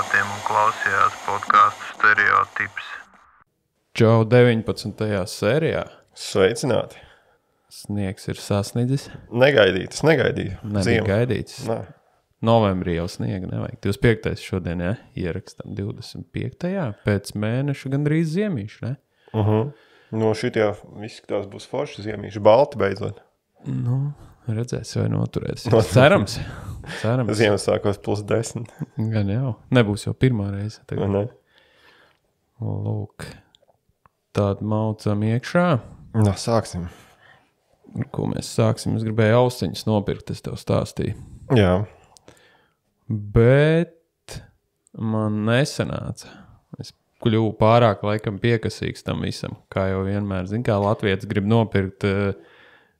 teātiem un klausījās podcastu Stereotips. Džo 19. sērijā Sveicināti. sniegs ir sasniedzis. Negaidīts, negaidīju. Nebija gaidīts. Nē. Novembrī jau sniega nevajag. 25. šodien, ja? Ierakstam 25. Pēc mēneša gandrīz ziemīšu, ne? No šitie izskatās būs forši ziemīši. Balti beidzot. Nu, redzēs, vai noturēs. Cerams. Cerams. Ziemassvētkos +10. Gan jau. Nebūs jau pirmā reize. Vai ne? Lūk. Tādu maucam iekšā. No, sāksim. Ar ko mēs sāksim? Es gribēju austiņas nopirkt, es tev stāstīju. Jā. Bet man nesanāca. Es kļuvu pārāk laikam piekasīgs tam visam. Kā jau vienmēr, zin, kā latvietis grib nopirkt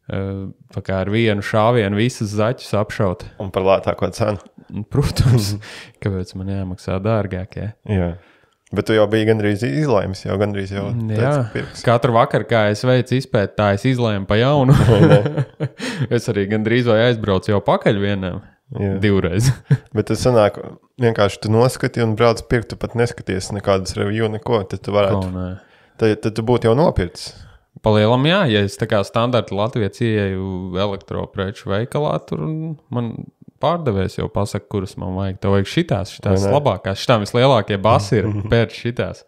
tā kā ar vienu šāvienu visas zaķus apšaut. Un par lētāko cenu. Protams, kāpēc man jāmaksā dārgāk, ja? Jā. Bet tu jau biji gandrīz izlaimis, jau gandrīz jau pirks. Katru vakaru, kā es veicu izpēt, tā es izlēmu pa jaunu. Es arī gandrīz vai aizbraucu jau pakaļ vienam. Jā. 2 reizes. Bet tas sanāk, vienkārši tu noskati un brauc pirkt, tu pat neskaties nekādas review, neko, tad tu varētu. Tad tu būtu jau nopircis. Palielam, jā, ja es tā kā standarta latvietis ieeju elektropreču veikalā, tur man pārdevējs jau pasaka, kuras man vajag. Tev vajag šitās labākās, šitām vislielākie basi ir pēc šitās.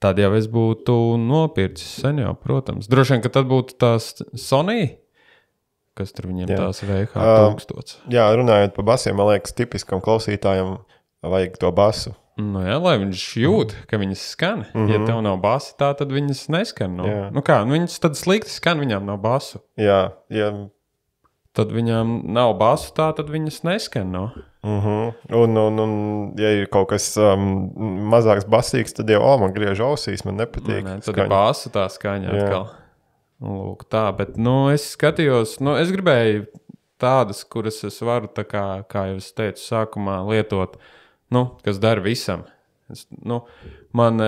Tad jau es būtu nopircis sen jau, protams. Droši vien, ka tad būtu tās Sony, kas tur viņiem tās VH1000. Jā, runājot par basiem, man liekas, tipiskam klausītājam vajag to basu. Nu jā, lai viņš jūt, ka viņas skan. Ja tev nav basi, tā tad viņas neskan. Nu kā, viņas tad slikti skan, viņām nav basu. Jā. Tad viņām nav basu, tā tad viņas neskan. Un ja ir kaut kas mazāks basīgs, tad jau, man griež ausīs, man nepatīk. Tad ir basu tā skaņa atkal. Lūk, tā, bet, es skatījos, es gribēju tādas, kuras es varu, tā kā jau es teicu sākumā, lietot, kas dara visam. Man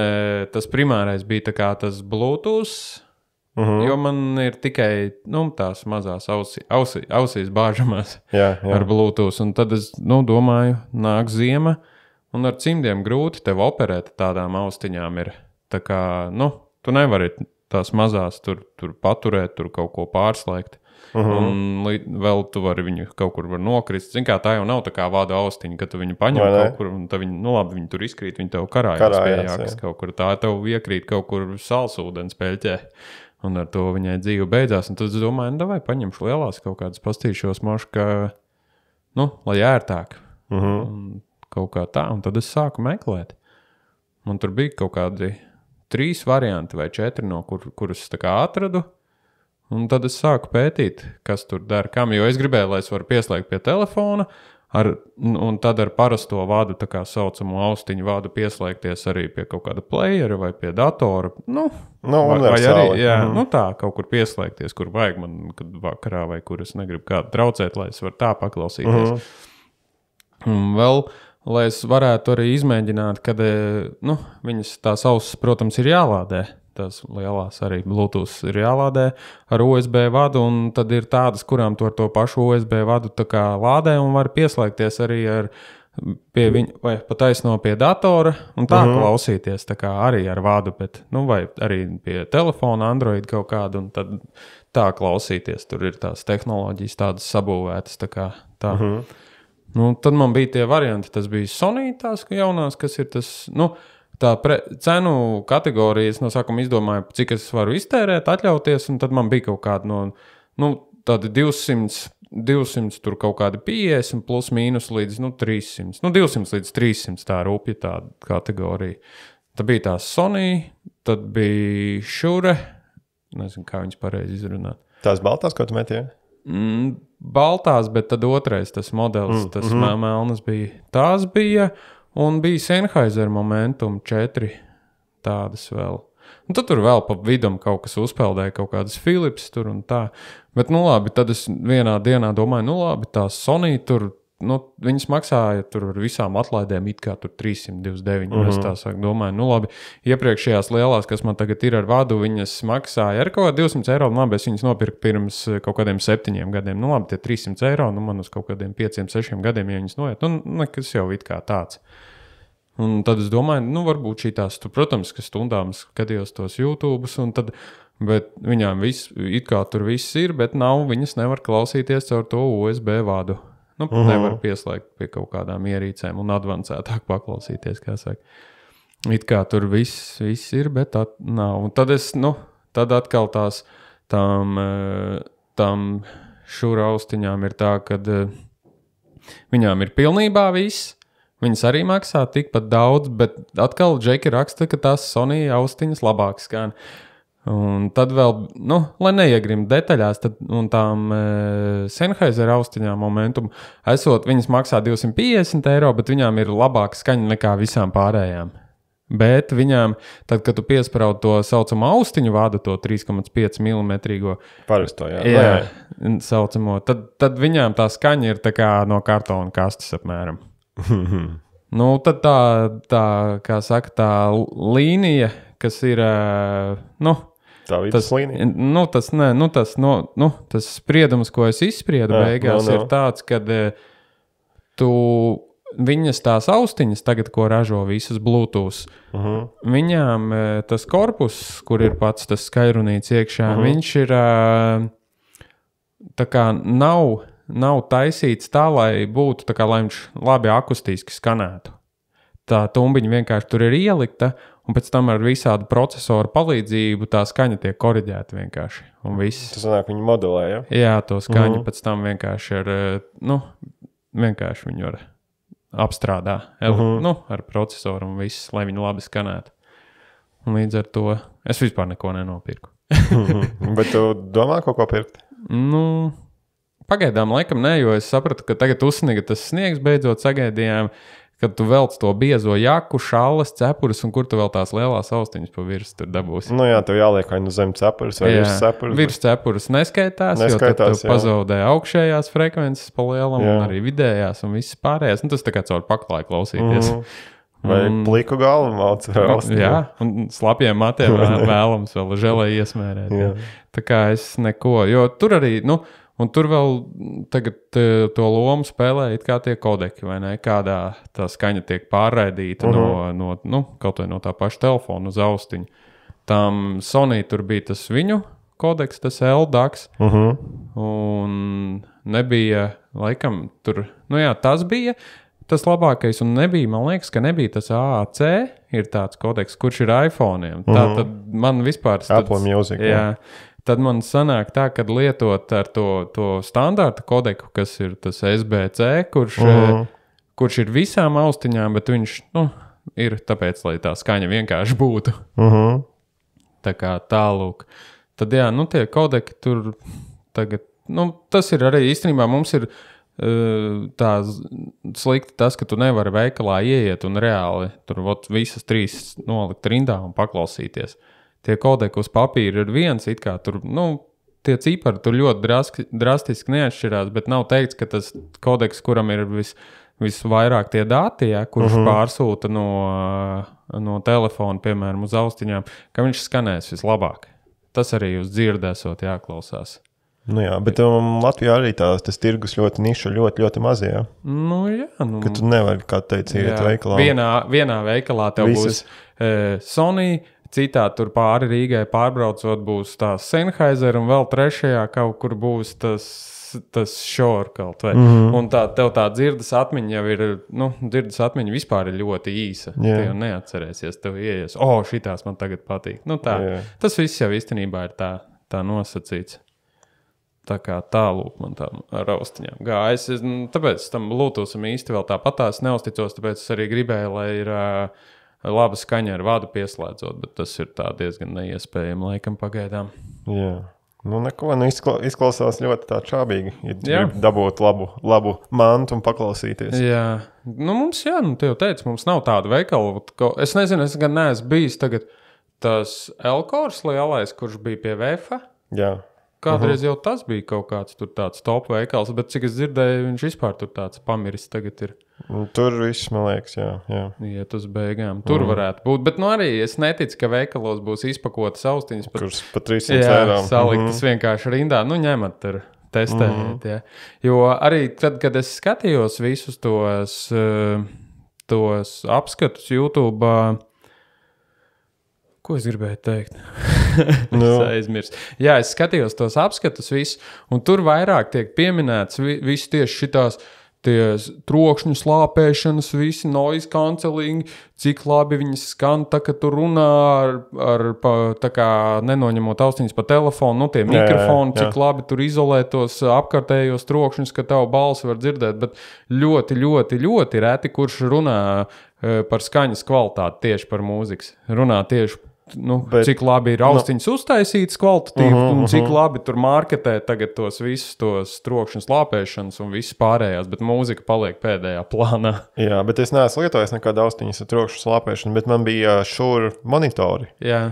tas primārais bija tā kā tas Bluetooth, jo man ir tikai, tās mazās ausīs bāžamās ar Bluetooth, un tad es, domāju, nāk ziema, un ar cimdiem grūti tev operēt tādām austiņām ir. Tā kā, tu nevari tās mazās tur paturēt, tur kaut ko pārslēgt. Un vēl tu vari viņu kaut kur var nokrist. Zin kā, tā jau nav tā kā vāda austiņa, ka tu viņu paņem kaut kur, un tad viņi tur izkrīt, viņi tev karājās pējākas kaut kur. Tā tev iekrīt kaut kur salsūdens peļķē, un ar to viņai dzīve beidzās. Un tad es domāju, davai paņemšu lielās kaut kādas pastīšos mošu, ka, lai ērtāk. Un kaut kā tā, un tad es sāku meklēt. Man tur bija kaut kādi 3 varianti vai 4, no kurus tā kā atradu. Un tad es sāku pētīt, kas tur dara kam, jo es gribēju, lai es varu pieslēgt pie telefona, un tad ar parasto vadu, tā kā saucamo austiņu vadu, pieslēgties arī pie kaut kāda playera vai pie datora. Vai arī, tā, kaut kur pieslēgties, kur vajag man, kad vakarā vai kur es negribu kādu traucēt, lai es varu tā paklausīties. Un vēl, lai es varētu arī izmēģināt, kad, viņas tās ausis, protams, ir jālādē. Tās lielās arī Bluetooth ir jālādē ar USB vadu, un tad ir tādas, kurām tu ar to pašu USB vadu tā kā lādē un var pieslēgties arī pie viņa, vai pataisno pie datora, un tā klausīties tā kā arī ar vadu, bet, vai arī pie telefona, Android kaut kādu, un tad tā klausīties. Tur ir tās tehnoloģijas tādas sabūvētas, tā kā tā. Tad man bija tie varianti, tas bija Sony tās jaunās, kas ir tas, tā cenu kategorijas no sākuma izdomāju, cik es varu iztērēt, atļauties, un tad man bija kaut kāda tādi 200 tur kaut kādi 50 plus mīnus līdz 300. 200 līdz 300 tā rupja tāda kategorija. Tad bija tā Sony, tad bija Shure, nezinu, kā viņas pareizi izrunāt. Tās baltās, ko tu meti, Baltās, bet tad otrais tas modelis, tas melnas bija. Tās bija... Un bija Sennheiser Momentum 4 tādas vēl. Un tad tur vēl pa vidam kaut kas uzpeldēja, kaut kādas Philips tur un tā. Bet, labi, tad es vienā dienā domāju, labi, tās Sony tur, viņas maksāja tur ar visām atlaidēm it kā tur 329. Es tā sāku domāju, labi, iepriekšējās lielās, kas man tagad ir ar vadu, viņas maksāja ar kaut kā 200 eiro. Labi, es viņas nopirku pirms kaut kādiem 7 gadiem. Labi, tie 300 eiro, man uz kaut kādiem 5-6 gadiem, ja viņas noiet. Nekas jau it kā tāds. Un tad es domāju, nu, varbūt šitās, protams, ka stundām skatījos tos YouTubes, un tad, bet viņām it kā tur viss ir, bet viņas nevar klausīties caur to USB vadu. Nu, nevar pieslēgt pie kaut kādām ierīcēm un advancētāk paklausīties, kā saka. It kā tur viss ir, bet tā nav. Un tad tad atkal tām šura austiņām ir tā, ka viņām ir pilnībā viss. Viņas arī maksā tikpat daudz, bet atkal Džeki raksta, ka tās Sony austiņas labāk skan. Un tad vēl, lai neiegrim detaļās, un tām Sennheiser austiņām momentum, viņas maksā 250 €, bet viņām ir labāka skaņa nekā visām pārējām. Bet viņām, tad, kad tu piespraud to saucamo austiņu vadu, to 3,5 mm. Parasto, jā. Jā, saucamo, tad viņām tā skaņa ir tā kā no kartona kastes apmēram. Tad tā, kā saka, tā līnija, kas ir, tā vidas līnija? Tas spriedums, ko es izspriedu beigās, ir tāds, ka viņas tās austiņas tagad, ko ražo visas Bluetooth, viņām tas korpus, kur ir pats tas skaļrunīts iekšā, viņš ir tā kā nav taisīts tā, lai būtu tā kā, lai viņš labi akustiski skanētu. Tā tumbiņa vienkārši tur ir ielikta, un pēc tam ar visādu procesoru palīdzību tā skaņa tiek koriģēta vienkārši. Un viss. Tas sanāk, viņi modelē, ja? Jā, to skaņu pēc tam vienkārši vienkārši viņu var apstrādā ar procesoru un viss, lai viņi labi skanētu. Un līdz ar to es vispār neko nenopirku. Bet tu domā kaut ko pirkt? Pagaidām laikam nē, jo es sapratu, ka tagad uzsniga tas sniegs beidzot sagaidījām, kad tu velc to biezo jaku, šalles, cepurus, un kur tu vēl tās lielās austiņas pa virs tur dabūsi. Jā, tev jāliek vai zem cepurus vai virs cepurus. Virs cepurus neskaitās, jo tad tu pazaudē augšējās frekvences pa lielam un arī vidējās un viss pārējās. Tas tā kā caur paklāju klausīties. Vai pliku galvu māc ar austiņām. Jā, un slapjiem matiem vēlams vēl želē iesmērēt. Jā. Tā kā es neko, jo tur arī, un tur vēl tagad to lomu spēlē it kā tie kodeki, vai ne? Kādā tā skaņa tiek pārraidīta kaut vai no tā paša telefona uz austiņu. Tām Sony tur bija tas viņu kodeks, tas LDAX, un nebija, laikam, tur, tas bija tas labākais, un nebija, man liekas, ka nebija tas AAC, ir tāds kodeks, kurš ir iPhone'iem. Tā tad man vispār... Apple Music, jā. Tad man sanāk tā, kad lietot ar to standarta kodeku, kas ir tas SBC, kurš ir visām austiņām, bet viņš, ir tāpēc, lai tā skaņa vienkārši būtu. Tā kā tālūk. Tad jā, tie kodeki tur tagad, tas ir arī īstenībā mums ir tā slikti tas, ka tu nevari veikalā ieiet un reāli tur visas trīs nolikt rindā un paklausīties. Tie kodeki uz papīra ir viens, it kā tur, tie cipari tur ļoti drastiski neatšķirās, bet nav teikts, ka tas kodeks, kuram ir visvairāk tie dati, kurš pārsūta no telefona, piemēram, uz austiņām, ka viņš skanēs vislabāk. Tas arī uz dzirdēsot jāklausās. Jā, bet Latvijā arī tas tirgus ļoti niša, ļoti, ļoti maz, jā. Ka tu nevari, kā teici, iet veikalā. Vienā veikalā tev būs Sony, citā tur pāri Rīgai pārbraucot būs tā Sennheiser, un vēl trešajā kaut kur būs tas Shure kaut vai. Un tev tā dzirdes atmiņa jau ir, dzirdes atmiņa vispār ir ļoti īsa. Tu jau neatcerēsies, tev ieies, šitās man tagad patīk. Tas viss jau īstenībā ir tā nosacīts. Tā kā tālūk man tam ar austiņām gājas. Tāpēc tam Bluetootham īsti vēl tāpatās neusticos, tāpēc es arī gribēju, lai ir laba skaņa ar vadu pieslēdzot, bet tas ir tā diezgan neiespējami laikam pagaidām. Jā. Neko, izklausās ļoti tā čābīgi. Grib dabūt labu mantu un paklausīties. Jā. Mums, tu jau teici, mums nav tāda veikala. Es nezinu, es gan neesmu bijis tagad tas Elkors lielais, kurš bija pie VF. Jā. Kādreiz jau tas bija kaut kāds tur tāds top veikals, bet cik es dzirdēju, viņš vispār tur tāds pamiris tagad ir. Tur viss, man liekas, jā. Iet uz beigām. Tur varētu būt, bet arī es neticu, ka veikalos būs izpakotas austiņas. Kurš pa 300 eiro. Saliktas vienkārši rindā, ņemat tur, testējot, jā. Jo arī tad, kad es skatījos visus tos apskatus YouTube. Ko es gribēju teikt? Es aizmirsu. Jā, es skatījos tos apskatus visus, un tur vairāk tiek pieminēts visi tieši šitās tie trokšņu slāpēšanas, visi noise cancelling, cik labi viņas skan, tā, ka tu runā ar tā kā nenoņemot austiņas pa telefonu, tie mikrofoni, cik labi tur izolē tos apkārtējos trokšņus, ka tavu balsi var dzirdēt, bet ļoti, ļoti, ļoti reti, kurš runā par skaņas kvalitāti tieši par mūzikas. Runā tieši cik labi ir austiņas uztaisītas kvalitatīvi, un cik labi tur marketē tagad tos visus tos trokšņus lāpēšanas un viss pārējās, bet mūzika paliek pēdējā plānā. Jā, bet es neesmu lietojis nekādu austiņas ar trokšņu slāpēšanu, bet man bija Shure monitori. Jā.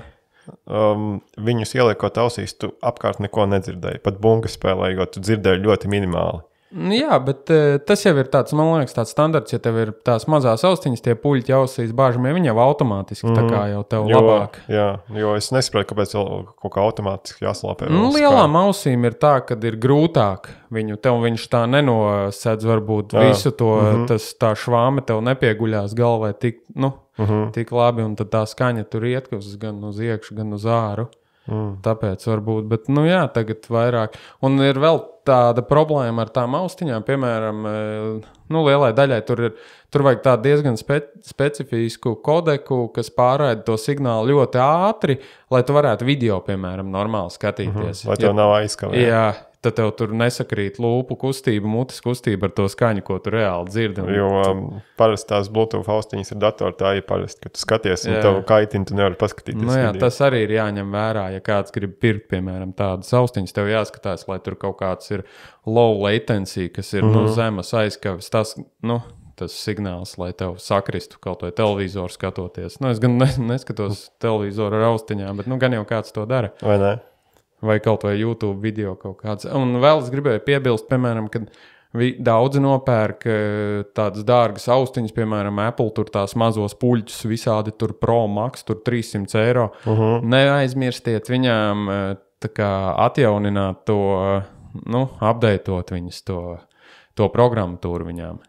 Viņus ieliekot ausīs, tu apkārt neko nedzirdēji, pat bungas spēlējot, tu dzirdēji ļoti minimāli. Jā, bet tas jau ir tāds, man liekas, tāds standarts, ja tev ir tās mazās austiņas, tie puļķi ausīs bāžamie, viņi jau automātiski tā kā jau tev labāk. Jā, jo es nesaprotu, kāpēc kaut kā automātiski jāslāpē. Lielām ausīm ir tā, kad ir grūtāk viņu, tev viņš tā nenosedz varbūt visu to, tā švāme tev nepieguļās galvai tik labi, un tad tā skaņa tur iet gan uz iekšu, gan uz āru. Tāpēc varbūt, bet tagad vairāk. Un ir vēl tāda problēma ar tām austiņām, piemēram, lielai daļai tur vajag tādu diezgan specifisku kodeku, kas pārraida to signālu ļoti ātri, lai tu varētu video, piemēram, normāli skatīties. Lai tev nav aizskavē. Jā, tad tev tur nesakrīt lūpu kustība, mutes kustība ar to skaņu, ko tu reāli dzirdi. Jo parasti tās Bluetooth austiņas ir datorā, tā ir parasti, ka tu skaties un tev kaitina, tu nevari paskatīties video. Tas arī ir jāņem vērā, ja kāds grib pirkt, piemēram, tādas austiņas, tev jāskatās, lai tur kaut kāds ir low latency, kas ir zemes aizskavis, tas signāls, lai tev sakristu kaut vai televizoru skatoties. Es gan neskatos televizoru ar austiņām, bet gan jau kāds to dara. Vai ne? Vai kaut vai YouTube video kaut kāds. Un vēl es gribēju piebilst, piemēram, kad daudzi nopērk tādas dārgas austiņas, piemēram, Apple tur tās mazos puļķus, visādi tur Pro Max, tur 300 eiro. Neaizmirstiet viņām tā kā atjaunināt to, updateot viņas to programmatūru viņām.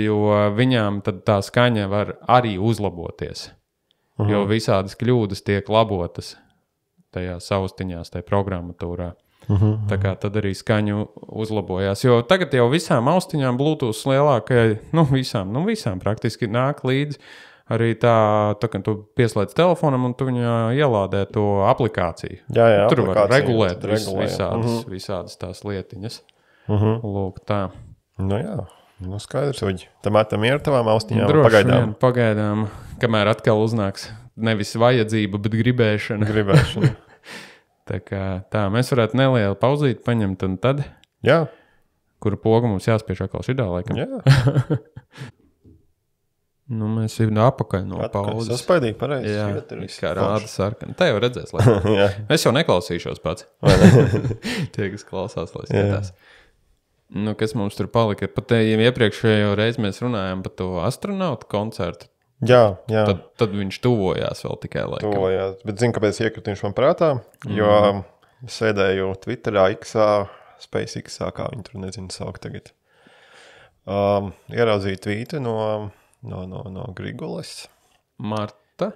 Jo viņām tad tā skaņa var arī uzlaboties. Jo visādas kļūdas tiek labotas tajās austiņās, tajā programmatūrā. Tā kā tad arī skaņu uzlabojās. Jo tagad jau visām austiņām Bluetooth lielākajai, visām praktiski nāk līdzi arī tā, ka tu pieslēdz telefonam un tu viņā ielādē to aplikāciju. Jā, tur var regulēt visādas tās lietiņas. Lūk, tā. Skaidrs, uģi. Tam ir tavām austiņām pagaidām. Pagaidām, kamēr atkal uznāks nevis vajadzība, bet gribēšana. Tā kā tā, mēs varētu nelielu pauzīt paņemt un tad, kura poga mums jāspiež atkal šidā laikam. Jā. Mēs ir apakaļ no pauzes. Saspaidīgi pareizi. Jā, kā rāda sarkana. Tā jau redzēs, es jau neklausīšos pats. Tie, kas klausās, lai skatās. Kas mums tur palika? Pat iepriekšējo reizi mēs runājām par to astronautu koncertu. Jā. Tad viņš tuvojās vēl tikai laikam. Tuvojās, bet zinu, kāpēc iekrita viņš man prātā, jo sēdēju Twitterā, SpaceXā, kā viņi tur nezinu saukt tagad. Ieraudzīju tvītu no Grigulas. Marta,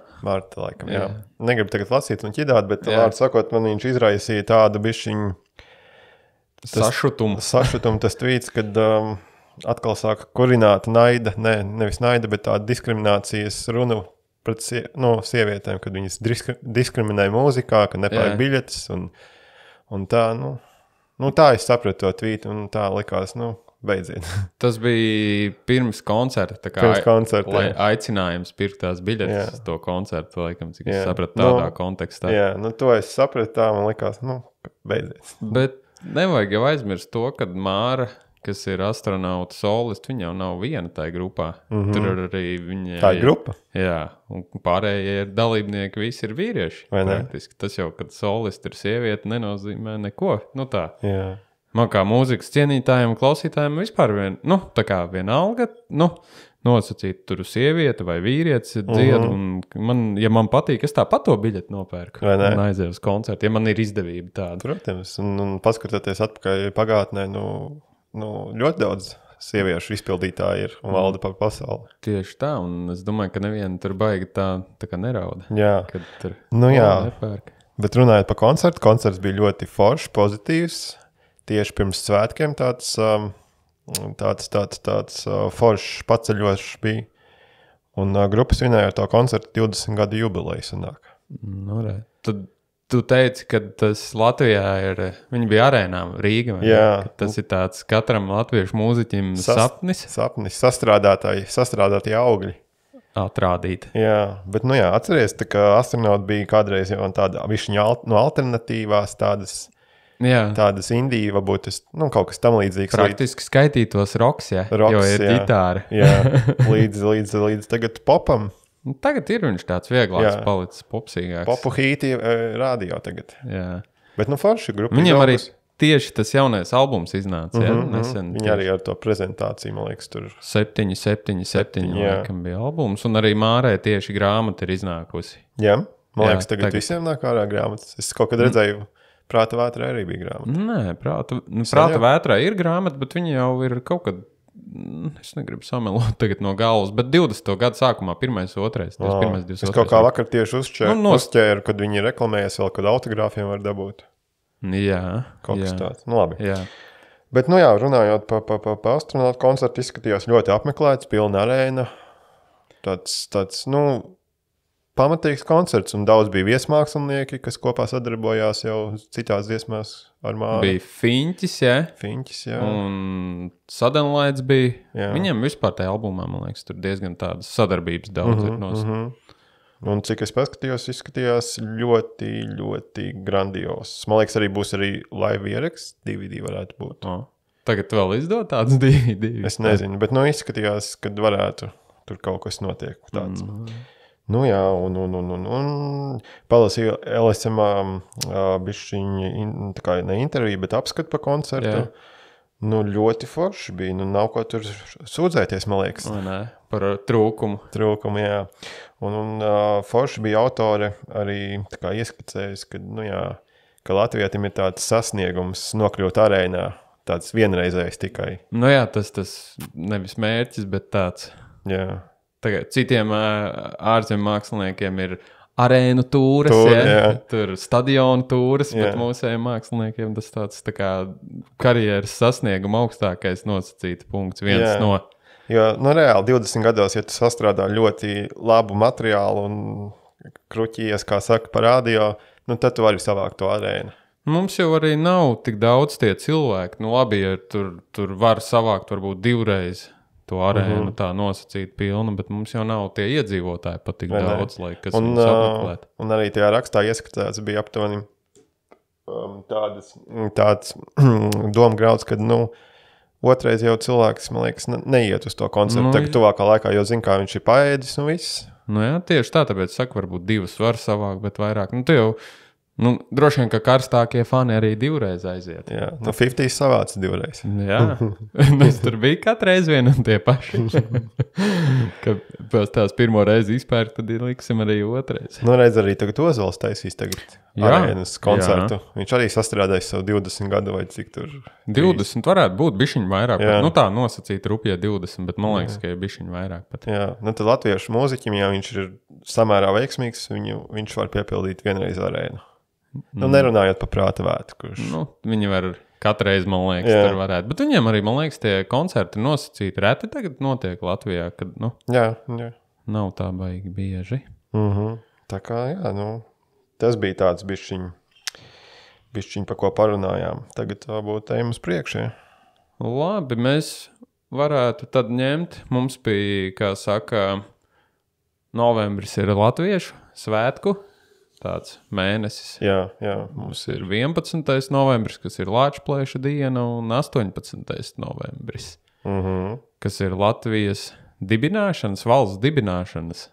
laikam, jā. Negribu tagad lasīt un ķidāt, bet vārdu sakot, man viņš izraisīja tādu bišķiņu sašutumu tas tvīts, kad atkal sāka kurināt nevis naida, bet tāda diskriminācijas runu pret sievietēm, kad viņas diskriminēja mūzikā, ka nepērk biļetes un tā, tā es sapratu to tvītu un tā likās, beidziet. Tas bija pirms koncerta, lai aicinājums pirkt tās biļetes to koncertu, laikam, cik es sapratu tādā kontekstā. Jā, to es sapratu tā, man likās, beidziet. Bet nevajag jau aizmirst to, kad Māra, kas ir astronauta solists, viņa jau nav viena tajā grupā. Tur arī viņa... Tā ir grupa? Jā, un pārējie dalībnieki visi ir vīrieši. Vai ne? Praktiski. Tas jau, kad solists ir sieviete, nenozīmē neko. Tā. Jā. Man kā mūzikas cienītājiem un klausītājiem vispār tā kā vienalga, nosacīt tur sieviete vai vīrietis dzied, un ja man patīk, es tāpat to biļeti nopērku. Un aizēju uz koncertu, ja man ir izdevība tāda. Protams, un paskatoties atpakaļ pagātnē, ļoti daudz sieviešu izpildītāji ir un valda par pasauli. Tieši tā, un es domāju, ka neviena tur baigi tā kā nerauda. Jā, Kad tur nepērk. Bet runājot par koncertu, koncerts bija ļoti foršs, pozitīvs. Tieši pirms svētkiem tāds foršs, paceļošs bija. Un grupas vinēja ar to koncertu 20 gadu jubileju sanāk. Nu, re. Tad tu teici, ka tas Latvijā ir, viņi bija arēnā Rīga, vai? Jā. Ka tas ir tāds katram latviešu mūziķim sapnis Sapnis, sastrādātie augļi. atrādīt. Jā, bet, atceries, tā kā astronauti bija kādreiz jau tāda višķiņa no alternatīvās tādas indija, varbūt kaut kas tam līdzīgs. Praktiski skaitītos roks, ja? Roks, Jo ir ģitāra. Jā, līdz tagad popam. Tagad ir viņš tāds vieglāks, palicis popsīgāks. Popu hīti radio tagad. Jā. Bet forši grupa. Viņam arī tieši tas jaunais albums iznāca, nesen. Viņi arī ar to prezentāciju, man liekas, tur 7, laikam bija albums, un arī Mārē tieši grāmata ir iznākusi. Jā, man liekas, tagad visiem nāk ārā grāmatas. Es kaut kad redzēju, Prāta vētrā arī bija grāmata. Nē, Prāta vētrā ir grāmata, bet viņa jau ir kaut kad, es negribu samelot tagad no galvas, bet 20. gadu sākumā, 1., 2. Es kaut kā vakar tieši uzķēru, kad viņi reklamējas vēl, kad autogrāfiem var dabūt. Jā. Kaut kas tāds. Nu, labi. Jā. Bet, runājot pa astronautu koncertu, izskatījās ļoti apmeklēts, pilna arēna. Tāds, pamatīgs koncerts, un daudz bija viesmākslinieki, kas kopā sadarbojās jau citās dziesmās ar Māru. Bija Fiņķis, jā. Fiņķis, jā. Un Sadenlaits bija. Jā. Viņiem vispār tajā albumā, man liekas, tur diezgan tādas sadarbības daudz ir nosaka. Un cik es paskatījos, izskatījās ļoti, ļoti grandios. Man liekas, arī būs arī live ieraksts, DVD varētu būt. Tagad vēl izdot tāds DVD? Es nezinu, bet izskatījās, kad varētu tur kaut kas notiek tāds. Jā, un palasīju LSMā bišķiņi, tā kā ne interviju, bet apskatu pa koncertu. Jā. Ļoti forši bija. Nav ko tur sūdzēties, man liekas. Par trūkumu. Trūkumu, jā. Un forši bija autori arī tā kā ieskicējis, ka Latvijātim ir tāds sasniegums nokļūt arēnā, tāds vienreizējs tikai. Tas nevis mērķis, bet tāds. Jā. Tagad citiem ārzemju māksliniekiem ir arēnu tūras, tur stadionu tūras, bet mūsējiem māksliniekiem tas tāds tā kā karjeras sasnieguma augstākais nosacīta punkts, viens no. Jo, reāli 20 gados, ja tu sastrādā ļoti labu materiālu un kruķies, kā saka, pa radio, tad tu vari savākt to arēnu. Mums jau arī nav tik daudz tie cilvēki. Labi, ja tur var savākt varbūt 2 reizes. To arēnu tā nosacīt pilnu, bet mums jau nav tie iedzīvotāji pat tik daudz, lai kas viņus apmeklētu. Un arī tajā rakstā ieskatās bija aptuveni tāds domgrauds, kad, otrais jau cilvēks, man liekas, neiet uz to koncertu. Tagad tuvākā laikā jau zina, kā viņš ir paēdis un viss. Tieši tā, tāpēc saku, varbūt 2 var savākt, bet vairāk. Tu jau droši vien, ka karstākie fani arī 2 reizes aiziet. Jā, 50 savāca 2 reizes. Jā, mēs tur bija katru reizi vien un tie paši. Kad pēc tās pirmo reizi izpērk, tad liksim arī otrais. Redz arī tagad Ozols taisīs tagad arēnas koncertu. Jā. Viņš arī sastrādājis savu 20 gadu vai cik tur. 20 varētu būt bišķiņ vairāk. Bet, tā nosacīt rupjie 20, bet man liekas, ka ir bišķiņ vairāk pat. Jā, tad latviešu mūziķim, ja viņš ir samērā veiksmīgs, viņš var piepildīt vienreiz arēnu. Nerunājot par Prāta vētru, kurš. Viņi var katru reizi, man liekas, tur varētu. Bet viņiem arī, man liekas, tie koncerti nosacīti reti tagad notiek Latvijā, kad, Jā. Nav tā baigi bieži. Tā kā, tas bija tāds bišķiņ, pa ko parunājām. Tagad varbūt ejam uz priekšu, Labi, mēs varētu tad ņemt. Mums bija, kā saka, novembris ir latviešu svētku. Tāds mēnesis. Jā. Mums ir 11. novembris, kas ir Lāčplēša diena, un 18. novembris, kas ir Latvijas dibināšanas, valsts dibināšanas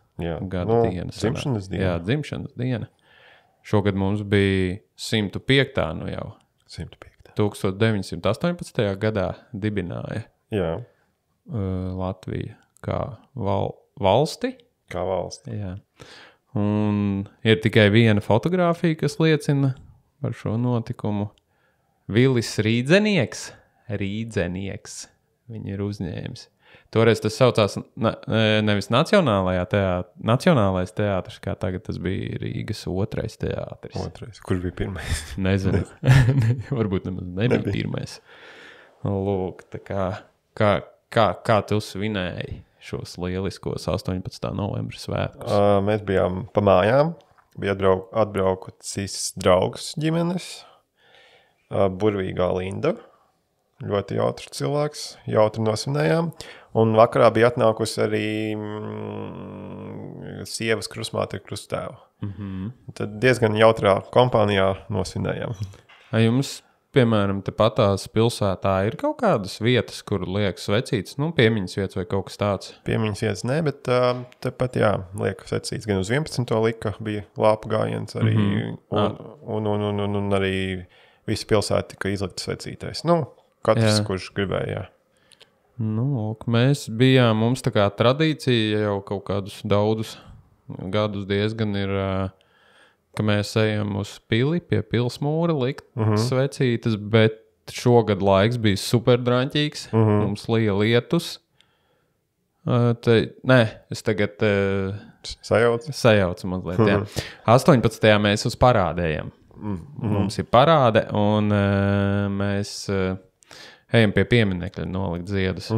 gada diena. Dzimšanas diena. Jā, dzimšanas diena. Šogad mums bija 105. Jau. 105. 1918. gadā dibināja Latviju kā valsti. Kā valsti. Jā. Un ir tikai viena fotogrāfija, kas liecina par šo notikumu. Vilis Rīdzenieks. viņi ir uzņēmis. Toreiz tas saucās nevis Nacionālais teātris, kā tagad tas bija Rīgas 2. teātris. Kur bija pirmais? Nezinu. Varbūt nemaz nebija pirmais. Lūk, tā kā tu svinēji šos lieliskos 18. novembra svētkus? Mēs bijām pa mājām, bija atbraukusis draugs ģimenes, burvīgā Linda, ļoti jautrs cilvēks, jautri nosvinējām, un vakarā bija atnākusi arī sievas krustmāte ar krusttēvu. Tad diezgan jautrā kompānijā nosvinējām. Jums, piemēram, tepatās pilsētā ir kaut kādas vietas, kur liekas svecītas, piemiņas vietas vai kaut kas tāds? Piemiņas vietas ne, bet tepat, liekas svecītas. Gan uz 11. lika bija lāpu gājiens arī, un arī visa pilsēta tika izlikta svecītais. Katrs, kurš gribēja, mēs bijām, mums tā kā tradīcija jau kaut kādus daudzus gadus diezgan ir... ka mēs ejam uz pili pie pilsmūra likt svecītas, bet šogad laiks bija super draņķīgs. Mums lija lietus. Es tagad sajaucu mazliet, jā. 18. mēs uz parādējam. Mums ir parāde, un mēs ejam pie pieminekļa nolikt ziedus.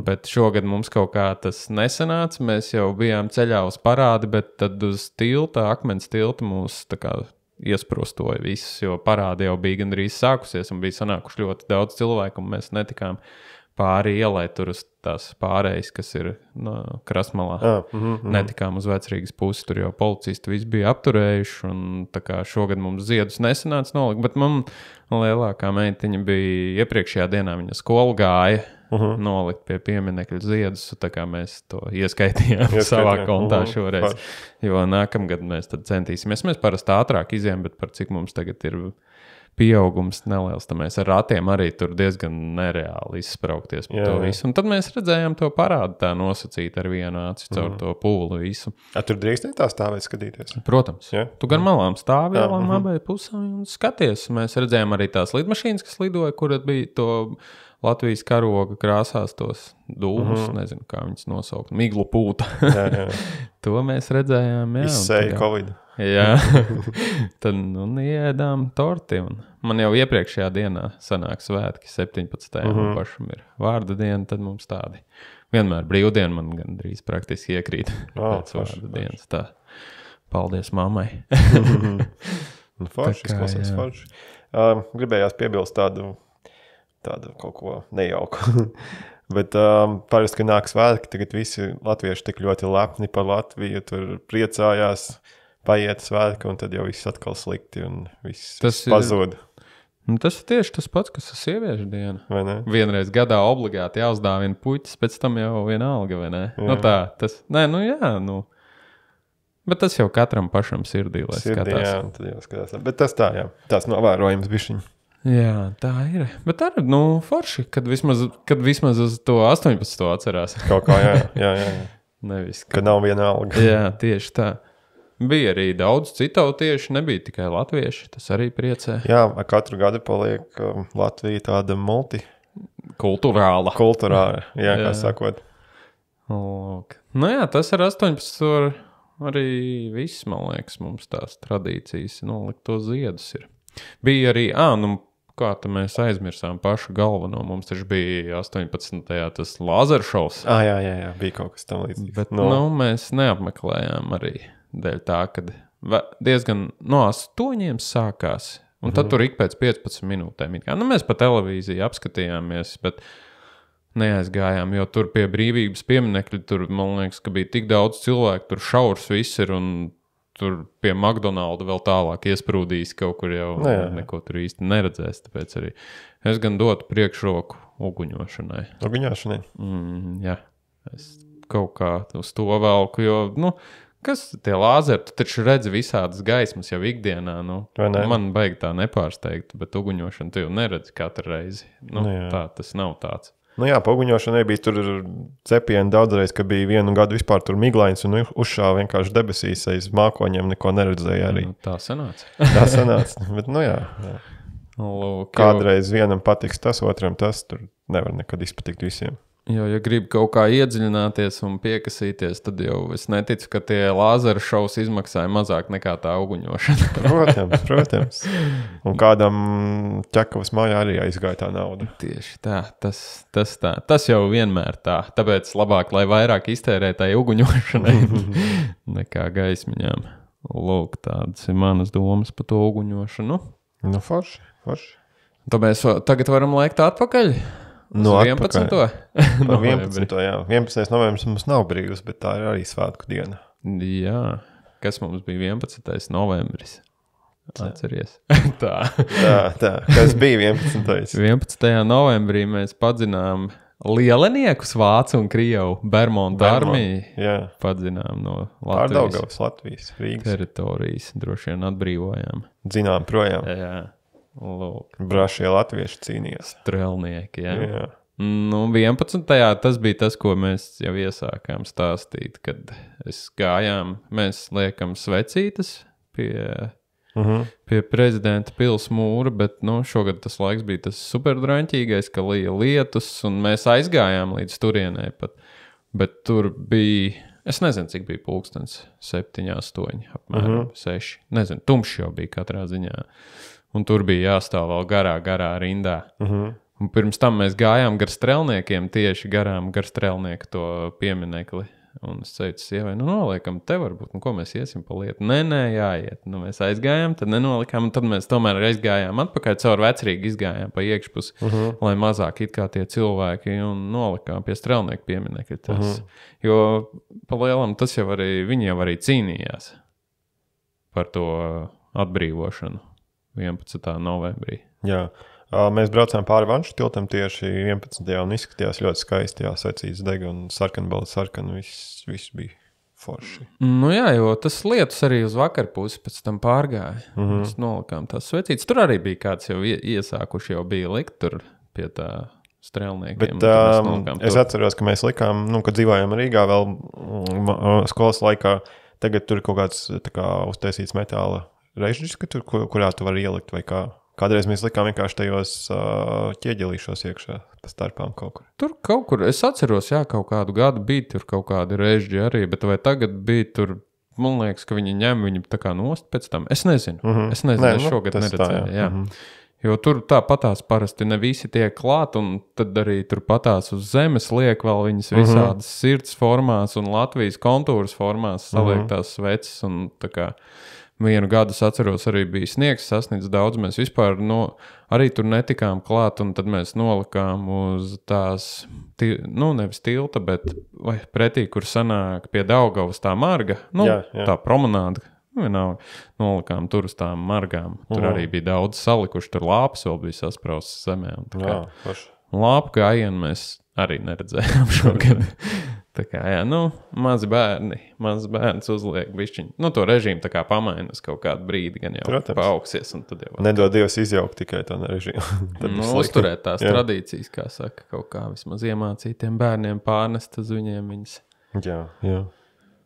Bet šogad mums kaut kā tas nesanāca. Mēs jau bijām ceļā uz parādi, bet tad uz tilta, akmens tilta mūs tā kā iesprostoja visus, jo parādi jau bija gandrīz sākusies un bija sanākuši ļoti daudz cilvēku, un mēs netikām pāri ielai tur uz tās pārējas, kas ir Krastmalā. Netikām uz Vecrīgas pusi, tur jau policisti visi bija apturējuši, un tā kā šogad mums ziedus nesanāca nolikt, bet man lielākā meitiņa bija iepriekšējā dienā, viņa skolu gāja nolikt pie pieminekļa ziedus, tā kā mēs to ieskaitījām savā kontā šoreiz, jo nākamgad mēs tad centīsimies. Mēs parasti ātrāk izējām, bet par cik mums tagad ir pieaugums neliels, tad mēs ar ratiem arī tur diezgan nereāli izspraukties par to visu. Un tad mēs redzējām to parādu tā nosacīt ar vienu aci caur to pūlu visu. Tur drīkstēji tā stāvēt skatīties? Protams. Tu gan malām stāvi ielām abai pusēm un skaties. Mēs redzējām arī tās lidmašīnas, kas lidoja, kur bija to Latvijas karoga krāsās tos dūmus, nezinu, kā viņas nosaukt, miglu pūta. To mēs redzējām, Izsēja Covid. Jā, tad ieēdām torti, un man jau iepriekšējā dienā sanāk svētki 17. Man pašam ir vārda diena, tad mums tādi vienmēr brīvdiena man gandrīz praktiski iekrīt pēc vārda dienas. Tā, paldies mammai. Forši, izklausās forši. Gribējās piebilst tādu kaut ko nejauku. Bet parasti, kad nāk svētki, tagad visi latvieši tik ļoti lepni par Latviju, tur priecājās, paiet svētki, un tad jau viss atkal slikti, un viss pazūd. Tas ir tieši tas pats, kas ir sieviešu diena. Vai ne? Vienreiz gadā obligāti jāuzdāvina puķis, pēc tam jau vienalga, vai ne? Bet tas jau katram pašam sirdī, lai skatās. Jā, tad jau skatās. Bet tas tā, jā, tās novērojums bišķiņ. Jā, tā ir. Bet arī, forši, kad vismaz uz to 18. atcerās. Kaut kā, jā. Nevis, kad nav vienalga. Jā, tieši tā. Bija arī daudz citautieši, nebija tikai latvieši, tas arī priecē. Jā, katru gadu paliek Latvija tāda Kulturāla, jā, kā sakot. Lūk. Tas ar 18. arī viss, man liekas, mums tās tradīcijas nolikt to ziedus ir. Bija arī, kā tad mēs aizmirsām pašu galveno, mums taču bija 18. tas lāzeršovs. Jā, bija kaut kas tam līdzīgs. Bet, mēs neapmeklējām arī dēļ tā, kad diezgan no 8 sākās, un tad tur ik pēc 15 minūtēm. Mēs pa televīziju apskatījāmies, bet neaizgājām, jo tur pie brīvības pieminekļa, tur, man liekas, ka bija tik daudz cilvēku, tur šaurs viss ir, un tur pie McDonalda vēl tālāk iesprūdīs kaut kur jau neko tur īsti neredzēs, tāpēc arī es gan dotu priekšroku uguņošanai. Uguņošanai? Jā, es kaut kā uz to velku, jo, kas tie lāzeri, tu taču redzi visādas gaismas jau ikdienā, man baigi tā nepārsteigt, bet uguņošanu tu jau neredzi katru reizi. Tā, tas nav tāds. Pa uguņošanai bija tur cepieni daudzreiz, ka bija vienu gadu vispār tur miglains un uzšāva vienkārši debesīs aiz mākoņiem, neko neredzēja arī. Tā sanāca. Tā sanāca, bet jā. Lūk, kādreiz vienam patiks tas, otram tas, tur nevar nekad izpatikt visiem. Jo, ja grib kaut kā iedziļināties un piekasīties, tad jau es neticu, ka tie lāzeru šovs izmaksāja mazāk nekā tā uguņošana. Protams. Un kādam ķekavas mājā arī aizgāja tā nauda. Tieši tā, tas jau vienmēr tā. Tāpēc labāk, lai vairāk iztērē tai uguņošanai nekā gaismiņām. Lūk, tādas ir manas domas par to uguņošanu. Nu, forši. Tad mēs tagad varam laikt atpakaļ. No 11. No 11. jā. 11. novembris mums nav brīvs, bet tā ir arī svētku diena. Jā. Kas mums bija 11. novembris? Atceries. Tā. Kas bija 11. 11. novembrī mēs padzinām lieleniekus Vācu un Krievu Bermontu armiju. Jā. Padzinām no Pārdaugavas Latvijas, Rīgas teritorijas. Droši vien atbrīvojām. Dzinām projām. Jā. Lūk. Brašie latvieši cīnījās. Strelnieki, jā. 11. tas bija tas, ko mēs jau iesākām stāstīt, kad mēs liekam svecītes pie prezidenta pils mūra, bet šogad tas laiks bija tas superdraņķīgais, ka lija lietus, un mēs aizgājām līdz turienei pat, bet tur bija, es nezinu, cik bija pulkstens, 7, 8, apmēram 6, nezinu, tumšs jau bija katrā ziņā. Un tur bija jāstāv vēl garā rindā. Un pirms tam mēs gājām gar strelniekiem, tieši garām gar strelnieku to pieminekli. Un es teicu sievai, noliekam te varbūt, ko mēs iesim pa lietu. Nē, jāiet. Mēs aizgājām, tad nenolikām, un tad mēs tomēr aizgājām atpakaļ, caur Vecrīgu izgājām pa iekšpusi, lai mazāk it kā tie cilvēki, un nolikām pie strelnieku pieminekļa. Jo pa lielam tas jau arī, viņi jau arī cīnījās par to atbrīvošanu. 11. novembrī. Jā. Mēs braucām pāri Vanšu tiltam tieši 11. un izskatījās ļoti skaisti. Jā, secīts dega un sarkanbalta sarkana. Viss bija forši. Jā, jo tas lietus arī uz vakarpusi pēc tam pārgāja. Mēs nolikām tās svecītes. Tur arī bija kāds jau iesākuši jau bija likt tur pie tā strelniekiem. Bet es atceros, ka mēs likām, kad dzīvojām Rīgā vēl skolas laikā, tagad tur kaut kāds uztaisīts metāla režģis, kurā tu vari ielikt vai kā. Kādreiz mēs likām vienkārši tajos ķieģelīšos iekšā pa starpām kaut kur. Tur kaut kur, es atceros, kaut kādu gadu bija tur kaut kādi režģi arī, bet vai tagad bija tur, man liekas, ka viņi ņem viņu tā kā nost pēc tam. Es nezinu, es šogad neredzēju. Jā. Jo tur tāpatās parasti ne visi tiek klāt, un tad arī tur patās uz zemes liek vēl viņas visādas sirds formās un Latvijas kontūras formās saliek tās sveces, un tā kā vienu gadu es atceros, arī bija sniegs sasniedz daudz. Mēs vispār arī tur netikām klāt, un tad mēs nolikām uz tās, nevis tilta, bet pretī, kur sanāk pie Daugavas tā marga, tā promenāda. Vienalga, nolikām tur uz tām margām. Tur arī bija daudz salikuši, tur lāpas vēl bija saspraustas zemē. Lāpu gājienu mēs arī neredzējām šogad. Tā kā, mazi bērns uzliek bišķiņu. To režīmu tā kā pamaina uz kaut kādu brīdi, gan jau paaugsies. Nedod Dievs izjaukt tikai tā režīmu. Uzturēt tās tradīcijas, kā saka, kaut kā vismaz iemācītiem bērniem pārnest uz viņiem viņas. Jā.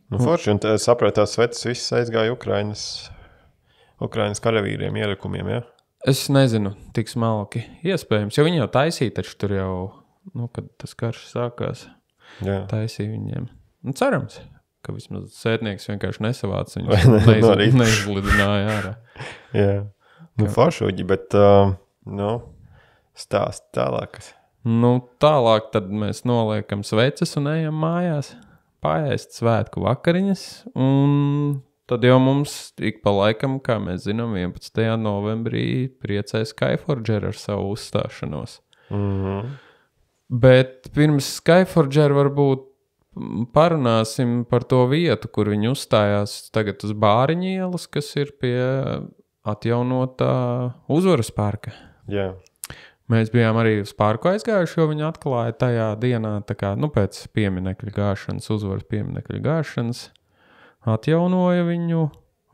Forši, un saprāt, tās sveces visas aizgāja Ukrainas karavīriem, ielikumiem, jā? Es nezinu, tik smalki. Iespējams, jo viņi jau taisīja, taču tur jau, kad tas karš sākās. Taisīja viņiem. Cerams, ka vismaz sētnieks vienkārši nesavāc viņus neizlidināja ārā. Jā. Foršuģi, bet stāst tālāk. Tālāk tad mēs noliekam sveces un ejam mājās. Paēst svētku vakariņas, un tad jau mums ik pa laikam, kā mēs zinām, 11. novembrī priecē Skyforger ar savu uzstāšanos. Bet pirms Skyforger varbūt parunāsim par to vietu, kur viņi uzstājās tagad uz Bāriņu ielas, kas ir pie atjaunotā Uzvaras parka. Jā. Mēs bijām arī uz parku aizgājuši, jo viņi atklāja tajā dienā, tā kā, pēc pieminekļa gāšanas, Uzvaras pieminekļa gāšanas, atjaunoja viņu,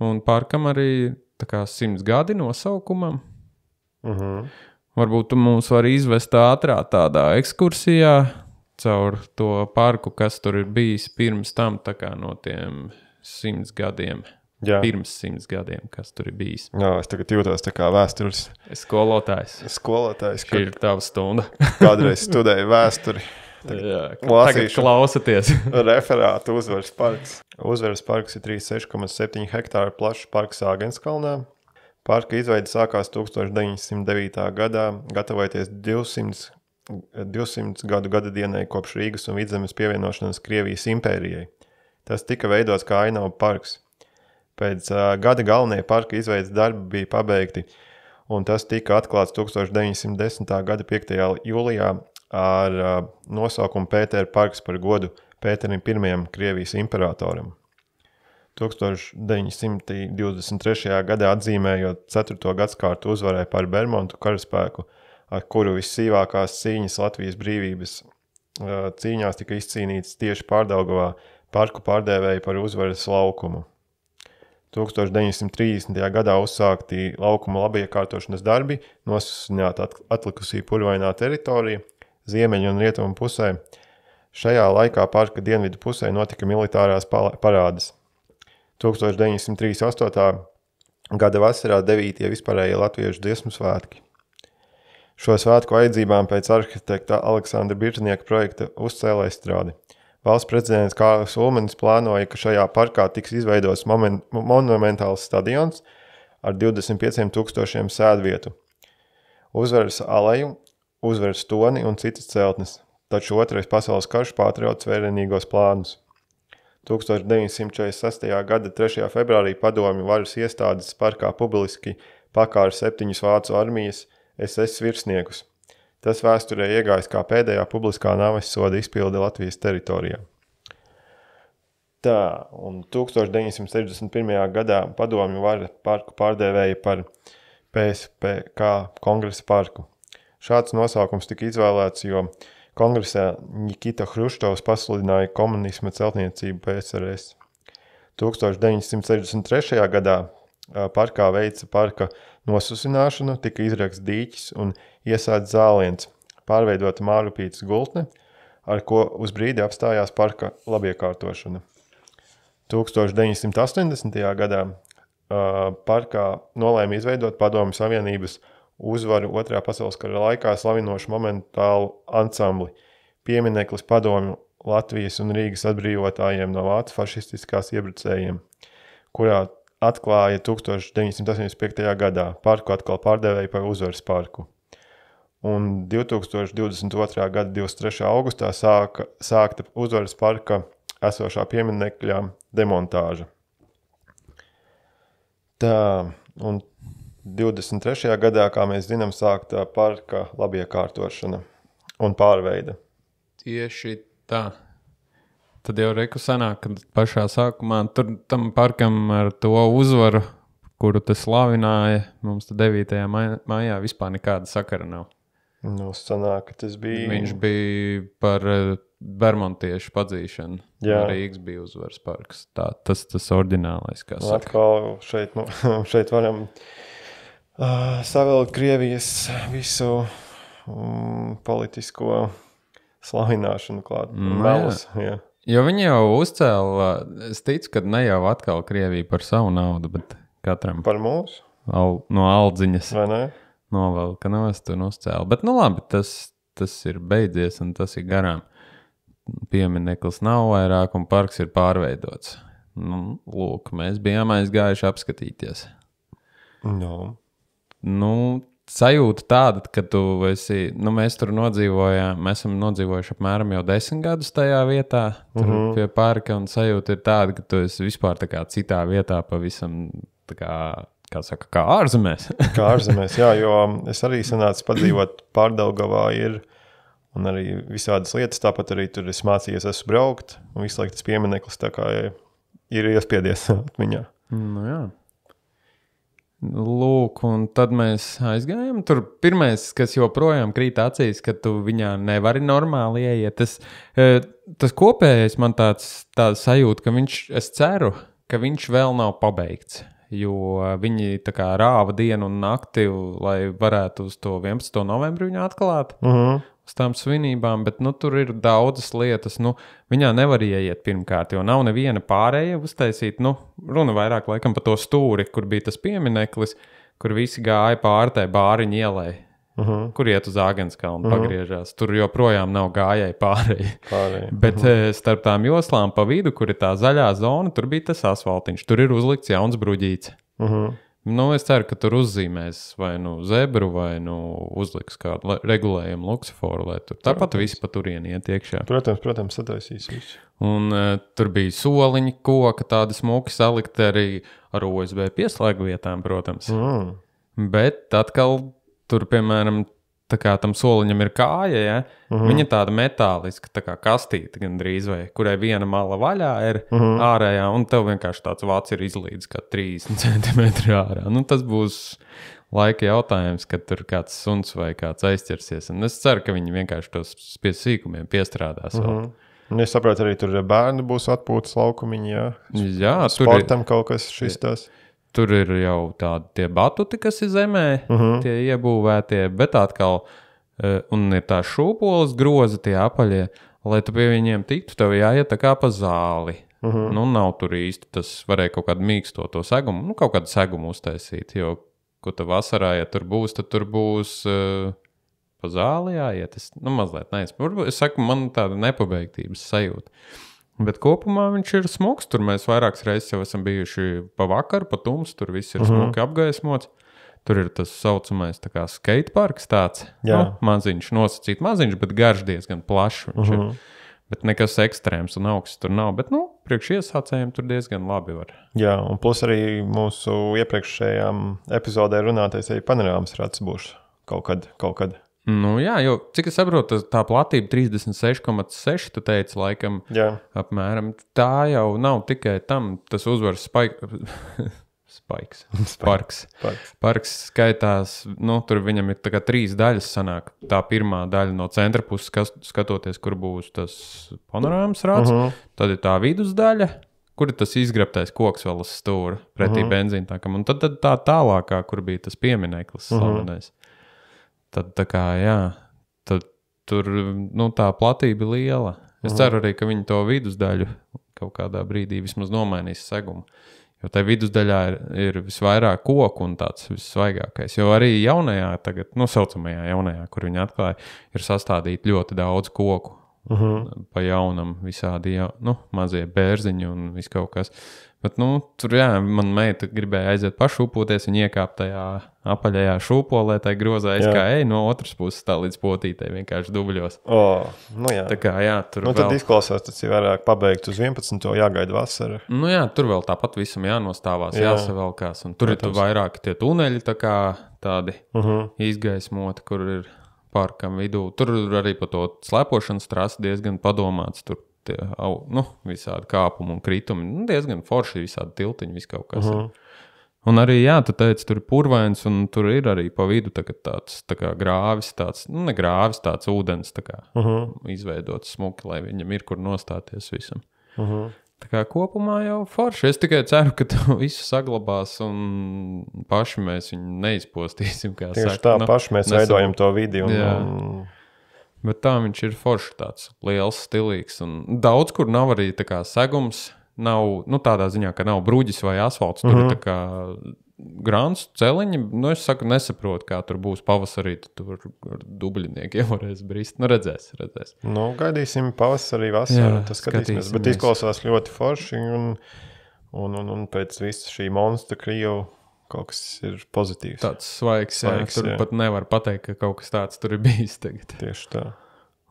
un parkam arī tā kā 100 gadi nosaukumam. Varbūt tu mūs var izvest ātrā tādā ekskursijā caur to parku, kas tur ir bijis pirms tam, tā kā no tiem 100 gadiem. Jā. Pirms 100 gadiem, kas tur ir bijis. Jā, es tagad jūtos tā kā vēstures Skolotājs. skolotājs, Šī ir tava stunda. kādreiz studēju vēsturi. Tagad klausaties. Referātu Uzvaras parks. Uzvaras parks ir 36,7 hektāru plašs parks Āgenskalnā. Parka izveide sākās 1909. gadā, gatavojoties 200 gadu dienai kopš Rīgas un Vidzemes pievienošanas Krievijas impērijai. Tas tika veidots kā ainavu parks. Pēc gada galvenie parka izveides darbi bija pabeigti, un tas tika atklāts 1910. gada 5. jūlijā ar nosaukumu Pētera parks par godu Pēterim I Krievijas imperatoram. 1923. gadā atzīmējot 4. gadskārtu uzvarai par Bermontu karaspēku, ar kuru vissīvākās cīņas Latvijas brīvības cīņās tika izcīnītas tieši Pārdaugavā, parku pārdēvēja par uzvaras laukumu. 1930. gadā uzsākti laukuma labiekārtošanas darbi, nosusināta atlikusī purvainā teritorija, ziemeļu un rietumu pusē. Šajā laikā parka dienvidu pusē notika militārās parādes. 1938. gada vasarā 9. vispārējie latviešu dziesmu svētki. Šo svētku vajadzībām pēc arhitekta Aleksandra Biržnieka projekta uzcēla estrādi. Valsts prezidents Kārlis Ulmanis plānoja, ka šajā parkā tiks izveidots monumentāls stadions ar 25 000 sēdvietu, Uzvaras aleju, Uzvaras toni un citas celtnes, taču Otrais pasaules karš pārtrauc vērienīgos plānus. 1946. gada 3. februārī padomju varas iestādes parkā publiski pakāra 7 vācu armijas SS virsniekus. Tas vēsturē iegājis kā pēdējā publiskā nāvessoda izpilde Latvijas teritorijā. Tā, un 1961. gadā padomju vara parku pārdēvēja par PSPK kongresa parku. Šāds nosaukums tika izvēlēts, jo kongresā Nikita Hruščovs pasludināja komunisma celtniecību PSRS. 1963. gadā parkā veica parka nosusināšanu, tika izrakts dīķis un iesāds zāliens, pārveidota Mārupītes gultne, ar ko uz brīdi apstājās parka labiekārtošana. 1980. gadā parkā nolēma izveidot Padomju Savienības uzvaru Otrajā pasaules kara laikā slavinošu momentālu ansambli, piemineklis padomju Latvijas un Rīgas atbrīvotājiem no vācu fašistiskās iebrucējiem, kurā atklāja 1985. gadā. Parku atkal pārdēvēja par Uzvaras parku. Un 2022. gada 23. augustā sākta Uzvaras parka esošā pieminekļā demontāža. Tā, un 23. gadā, kā mēs zinām, sākta parka labiekārtošana un pārveide. Tieši tā. Tad jau reku sanāk, kad pašā sākumā tur tam parkam ar to uzvaru, kuru tas slavināja, mums 9. maijā vispār nekāda sakara nav. Nu, sanāk, ka tas bija... Viņš bija par bermontiešu padzīšanu. Jā. Rīgas bija Uzvaras parks. Tā, tas oriģinālais, kā saka. Atkal šeit varam savilkt Krievijas visu politisko slavināšanu klāt. Melus, jā. Jo viņi jau uzcēla, es ticu, ka ne jau atkal Krievija par savu naudu, bet katram par mūsu? No aldziņas. Vai ne? Novelka nost un uzcēla. Bet nu labi, tas ir beidzies un tas ir garām. Piemineklis nav vairāk un parks ir pārveidots. Nu, lūk, mēs bijām aizgājuši apskatīties. No. Nu, sajūta tāda, ka tu esi, nu mēs tur nodzīvojām, mēs esam nodzīvojuši apmēram jau 10 gadus tajā vietā, tur pie parka, un sajūta ir tāda, ka tu esi vispār tā kā citā vietā pavisam, tā kā saka, kā ārzemēs. Kā ārzemēs, jā, jo es arī sanācu padzīvot Pārdaugavā ir, un arī visādas lietas, tāpat arī tur es mācījies esmu braukt, un visu laiku tas piemineklis tā kā ir iespiedies atmiņā. Nu jā. Lūk, un tad mēs aizgājām. Tur pirmais, kas joprojām krīt acīs, ka tu viņā nevari normāli ieiet. Tas kopējais man tāda sajūta, ka es ceru, ka viņš vēl nav pabeigts. Jo viņi tā kā rāva dienu un nakti, lai varētu uz to 11. novembri viņu atklāt. uz tām svinībām, bet tur ir daudzas lietas. Viņā nevar ieiet pirmkārt, jo nav neviena pārējie uztaisīt. Runa vairāk laikam par to stūri, kur bija tas piemineklis, kur visi gāja pāri tai bāriņu ielai. Kur iet uz Āgenskalnu, pagriežās. Tur joprojām nav gājēji pārēji. Bet starp tām joslām pa vidu, kur ir tā zaļā zona, tur bija tas asfaltiņš. Tur ir uzlikts jauns bruģīts. Es ceru, ka tur uzzīmēs vai zebru, vai uzliks kādu regulējumu luksuforu, lai tur tāpat visi pa turieni iet iekšā. Protams, sataisīs visu. Un tur bija soliņi, koka, tādi smuki salikti arī ar USB pieslēgu vietām, protams. Bet atkal tur, piemēram, tā kā tam soliņam ir kāja, ja? Viņa tāda metāliska, tā kā kastīte gandrīz, vai kurai viena mala vaļā ir ārējā, un tev vienkārši tāds vats ir izlīdz kā 30 centimetri ārā. Tas būs laika jautājums, kad tur kāds suns vai kāds aizķersies. Un es ceru, ka viņi vienkārši tos pie sīkumiem piestrādās vēl. Es saprotu, arī tur bērnu būs atpūtas laukumiņi, jā? Jā, sportam kaut kas šis tās. Tur ir jau tādi tie batuti, kas ir zemē, tie iebūvētie, bet atkal, un ir tā šūpoles grozi, tie apaļie, lai tu pie viņiem tiktu, tev jāiet tā kā pa zāli. Nav tur īsti, tas varēja kaut kādu mīksto to segumu, kaut kādu segumu uztaisīt, jo, ko tu vasarā, ja tur būs, tad tur būs pa zāli jāiet. Es mazliet neesmu. Es saku, man tāda nepabeigtības sajūta. Bet kopumā viņš ir smuks. Tur mēs vairākas reizes jau esam bijuši pa vakaru, pa tumsu. Tur viss ir smuki apgaismots. Tur ir tas saucamais tā kā skateparks tāds. Maziņš, nosacīt maziņš, bet garš diezgan plašs. Bet nekas ekstrēms un augsts tur nav. Bet, priekš iesācējiem tur diezgan labi var. Jā, un plus arī mūsu iepriekšējām epizodē runātais arī panorāmas rats būs kaut kad. Jā, jo, cik es saprotu, tā platība 36,6, tu teici, laikam, apmēram. Tā jau nav tikai tam, tas uzvaras parks skaitās, tur viņam ir tā kā 3 daļas sanāk. Tā pirmā daļa no centra puses skatoties, kur būs tas panorāmas rāds, tad ir tā vidusdaļa, kur ir tas izgrabtais koks vēl uz stūra pretī benzīntākam, un tad tā tālākā, kur bija tas piemineklis slavenais. Tad tā kā, tad tur, tā platība liela. Es ceru arī, ka viņi to vidusdaļu kaut kādā brīdī vismaz nomainīs segumu. Jo tai vidusdaļā ir visvairāk koku un tāds vissvaigākais. Jo arī jaunajā tagad, saucamajā jaunajā, kur viņi atklāja, ir sastādīti ļoti daudz koku. Pa jaunam visādi, mazie bērziņi un viss kaut kas. Bet, tur, man meita gribēja aiziet pašūpoties, viņa iekāp tajā apaļajā šūpolē, tai grozā aizkāja no otras puses tā līdz potītei vienkārši dubļos. Tā kā, tur vēl... Tad izklausās, tas ir vairāk pabeigt uz 11. jāgaida vasara. Tur vēl tāpat visam jānostāvās, jāsavelkās, un tur ir vairāk tie tuneļi, tā kā tādi izgaismoti, kur ir parkam vidū. Tur arī pa to slēpošanas trasi diezgan padomāts, tur tie, visādi kāpumi un kritumi, diezgan forši, visādi tiltiņi, viss kaut kas ir. Un arī, tu teici, tur ir purvains, un tur ir arī pa vidu tāds tā kā grāvis, tāds, ne grāvis, tāds ūdens, tā kā izveidots smuki, lai viņam ir kur nostāties visam. Tā kā kopumā jau forši. Es tikai ceru, ka to visu saglabās un paši mēs viņu neizpostīsim, kā tieši saka. Tieši tā, paši mēs veidojam to vidi un... Bet tā viņš ir forši tāds liels, stilīgs. Un daudz, kur nav arī tā kā segums, nav, tādā ziņā, ka nav bruģis vai asfalts. Tur ir tā kā grāns, celiņi. Es saku, nesaprotu, kā tur būs pavasarī. Tur dubļinieki jau varēs brist. Redzēs. Gaidīsim pavasarī, vasaru. Tas skatīsimies. Bet izklausās ļoti forši. Un pēc visa šī monstra Krievu kaut kas ir pozitīvs. Tāds svaigs, tur pat nevar pateikt, ka kaut kas tāds tur ir bijis tagad. Tieši tā.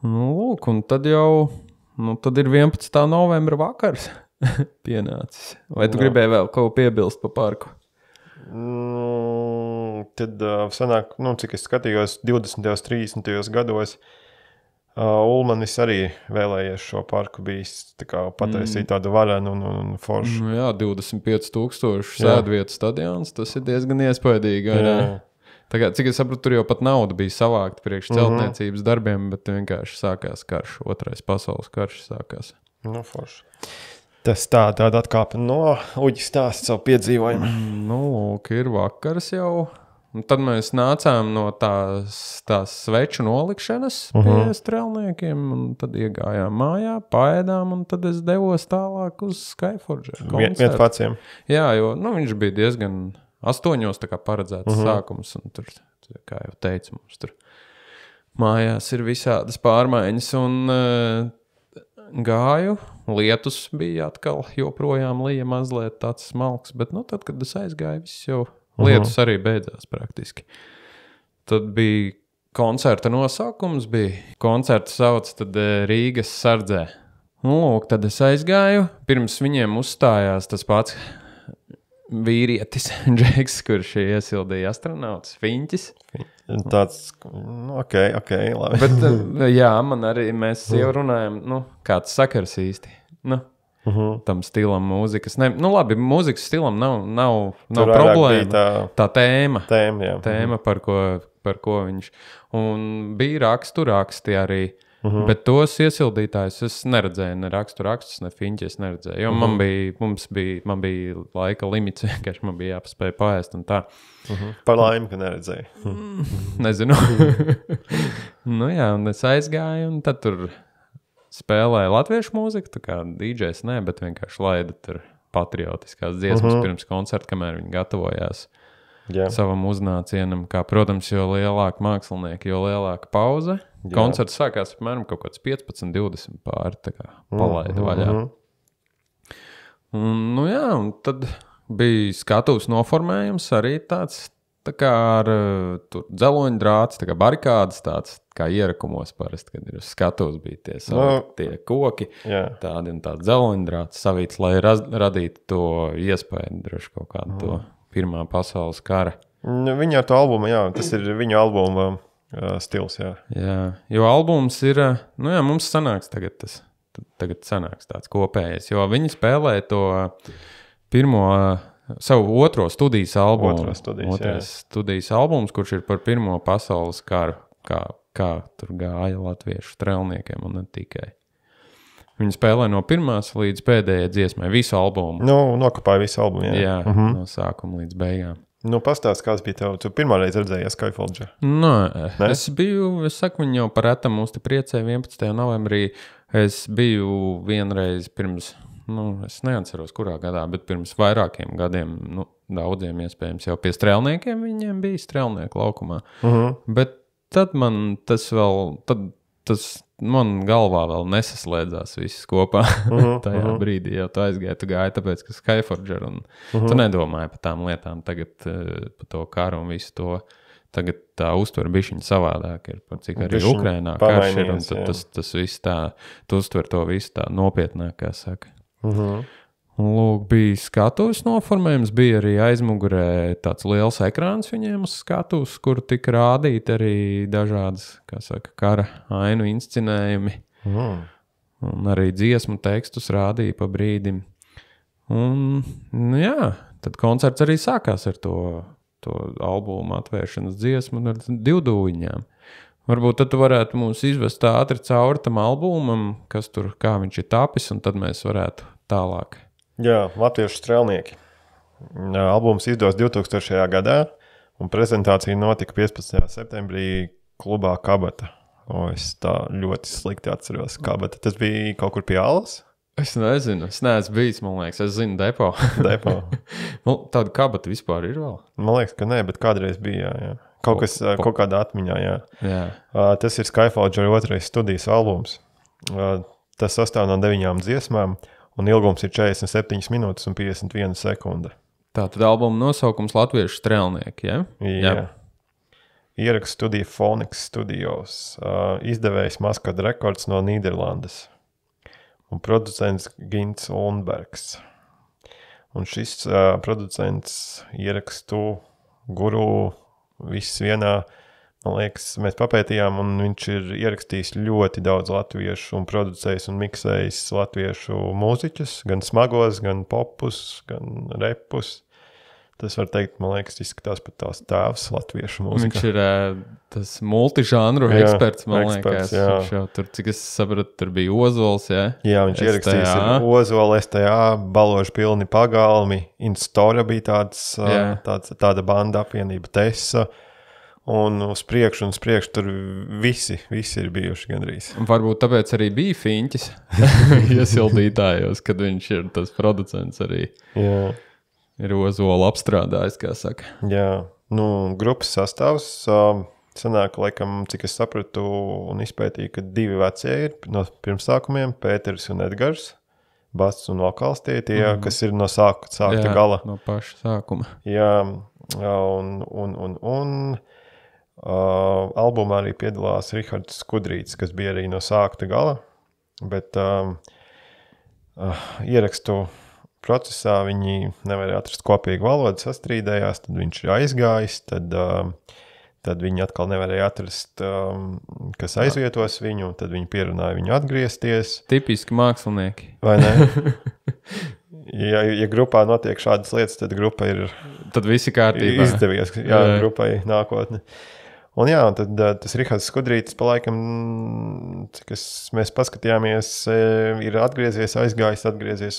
Lūk, un tad jau, tad ir 11. novembra vakars pienācis. Vai tu gribēji vēl kaut ko piebilst pa parku? Tad sanāk, cik es skatījos 20. 30. gados, Ulmanis arī vēlējies šo parku bijis pataisīt tādu varenu un foršu. 25,000 sēdvietu stadions, tas ir diezgan iespaidīgi. Tā kā, cik es sapratu, tur jau pat nauda bija savākta priekš celtniecības darbiem, bet vienkārši sākās karš, 2. pasaules karš sākās. Forši. Tas tāda atkāpe no Uģis stāsta savu piedzīvojumu. Ir vakars jau, Un tad mēs nācām no tās sveču nolikšanas pie strēlniekiem, un tad iegājām mājā, paēdām, un tad es devos tālāk uz Skyforger koncertu. Viens paciem. Jā, jo viņš bija diezgan 8 tā kā paredzēts sākums, un tur, kā jau teicu, mums tur mājās ir visādas pārmaiņas, un gāju, lietus bija atkal joprojām lija mazliet tāds smalks, bet tad, kad es aizgāju, viss jau lietus arī beidzās praktiski. Tad bija koncerta nosaukums, koncerta sauc tad Rīgas sardzē. Lūk, tad es aizgāju, pirms viņiem uzstājās tas pats vīrietis, Džeks, kurš iesildīja astronauts, Fiņķis. Tāds, ok, labi. Bet, jā, man arī, mēs jau runājam, kāds sakars īsti, tam stilam mūzikas. Labi, mūzikas stilam nav problēma. Tā tēma. Tēma, par ko viņš. Un bija raksti arī. Bet tos iesildītājus es neredzēju, ne rakstus, ne Fiņķi es neredzēju. Jo man bija laika limits, vienkārši man bija jāpaspēj paēst un tā. Par laimi, ka neredzēju. Nezinu. Jā, un es aizgāju, un tad tur spēlēja latviešu mūziku, tā kā DJs ne, bet vienkārši laida tur patriotiskās dziesmas pirms koncerta, kamēr viņi gatavojās savam uznācienam. Kā, protams, jo lielāka mākslinieki, jo lielāka pauze. Koncerts sākās apmēram kaut kāds 15-20 pāri, tā kā palaida vaļā. Un tad bija skatuves noformējums arī tāds, tā kā ar dzeloņu drāts, tā kā barikādas tāds, kā ierakumos parasti, kad ir skatuves bija tie koki, tādi un tādi dzeloņu drāts savīts, lai radītu to iespēju, droši kaut kādu to Pirmā pasaules kara. Viņa ar to albumu, tas ir viņu albuma stils, jā. Jā, jo albums ir, mums sanāks tagad sanāks tāds kopējais, jo viņi spēlē to savu otro studijas albumu. Otrais studijas albums, kurš ir par Pirmo pasaules karu, kā tur gāja latviešu strēlniekiem un ne tikai. Viņi spēlē no pirmās līdz pēdējai dziesmai visu albumu. Nokopāja visu albumu, jā. Jā, no sākuma līdz beigām. Pastāst, kāds bija tev? Tu pirmā reize redzēji Skyforger? Es saku, viņi jau par retam mūs te priecēja 11. novembrī. Es biju vienreiz pirms, es neatceros kurā gadā, bet pirms vairākiem gadiem, daudziem iespējams jau pie strēlniekiem viņiem bija strēlnieku laukumā. Bet tad man tas man galvā vēl nesaslēdzās viss kopā tajā brīdī, jau tu gāji, tāpēc, ka Skyforger, un tu nedomāji par tām lietām tagad, par to karu un visu to. Tagad tā uztver bišķiņa savādāk ir, par cik arī Ukrainā karš ir, un tad tas viss tā, tu uztver to visu tā nopietnāk, kā saka. Un lūk, bija skatuves noformējums, bija arī aizmugurē tāds liels ekrāns viņiem uz skatuves, kur tika rādīti arī dažādas, kā saka, kara ainu inscenējumi. Un arī dziesmu tekstus rādīja pa brīdim. Un, tad koncerts arī sākās ar to albumu atvēršanas dziesmu ar divdūņām. Varbūt tad tu varētu mūs izvest ātri cauri tam albumam, kas tur, kā viņš ir tapis, un tad mēs varētu tālāk. Jā, latviešu strēlnieki. Albums izdos 2000. gadā, un prezentācija notika 15. septembrī klubā Kabata. Es tā ļoti slikti atceros Kabata. Tas bija kaut kur pie Alas? Es nezinu, es neesmu bijis, man liekas, es zinu Depo. Tāda Kabata vispār ir vēl? Man liekas, ka nē, bet kādreiz bija, jā. Kaut kādā atmiņā, jā. Tas ir Skyforger otrais studijas albums. Tas sastāv no 9 dziesmām, un ilgums ir 47 minūtes un 51 sekunde. Tātad albuma nosaukums Latviešu strēlnieki, ja? Jā. Ieraksts studija Phoenix Studios. Izdevējs Mascot Records no Nīderlandes. Un producents Gints Lundbergs. Un šis producents ierakstu Guru viss vienā, man liekas, mēs papētījām, un viņš ir ierakstījis ļoti daudz latviešu un producējis un miksējis latviešu mūziķus, gan smagos, gan popus, gan repus. Tas var teikt, man liekas, izskatās pat tās tēvs latviešu mūzikā. Viņš ir tas multižanru eksperts, man liekas. Jā. Viņš jau tur, cik es sapratu, tur bija Ozols, jā? Jā, viņš ierakstījis ir Ozola, STA, Baloži pilni pagalmi, Instora bija tāda banda apvienība Tessa, un uz priekšu tur visi ir bijuši gandrīz. Varbūt tāpēc arī bija Fiņķis iesildītājos, kad viņš ir tas producents arī. Jā. Ir Ozola apstrādājis, kā saka. Jā, grupas sastāvs sanāk, laikam, cik es sapratu un izpētīju, ka 2 vecie ir no pirmsākumiem, Pēters un Edgars, bass un vokāls tie, kas ir no sākta gala. No paša sākuma. Jā, un albumā arī piedalās Rihards Skudrīts, kas bija arī no sākta gala, bet ierakstu procesā viņi nevarēja atrast kopīgu valodu, sastrīdējās, tad viņš ir aizgājis, tad viņi atkal nevarēja atrast, kas aizvietos viņu, un tad viņi pierunāja viņu atgriezties. Tipiski mākslinieki. Vai ne? Ja grupā notiek šādas lietas, tad grupa ir tad visi kārtībā. Izdevies, grupai nākotne. Un jā, un tad tas Rihards Skudrītis palaikam, cik mēs paskatījāmies, ir atgriezies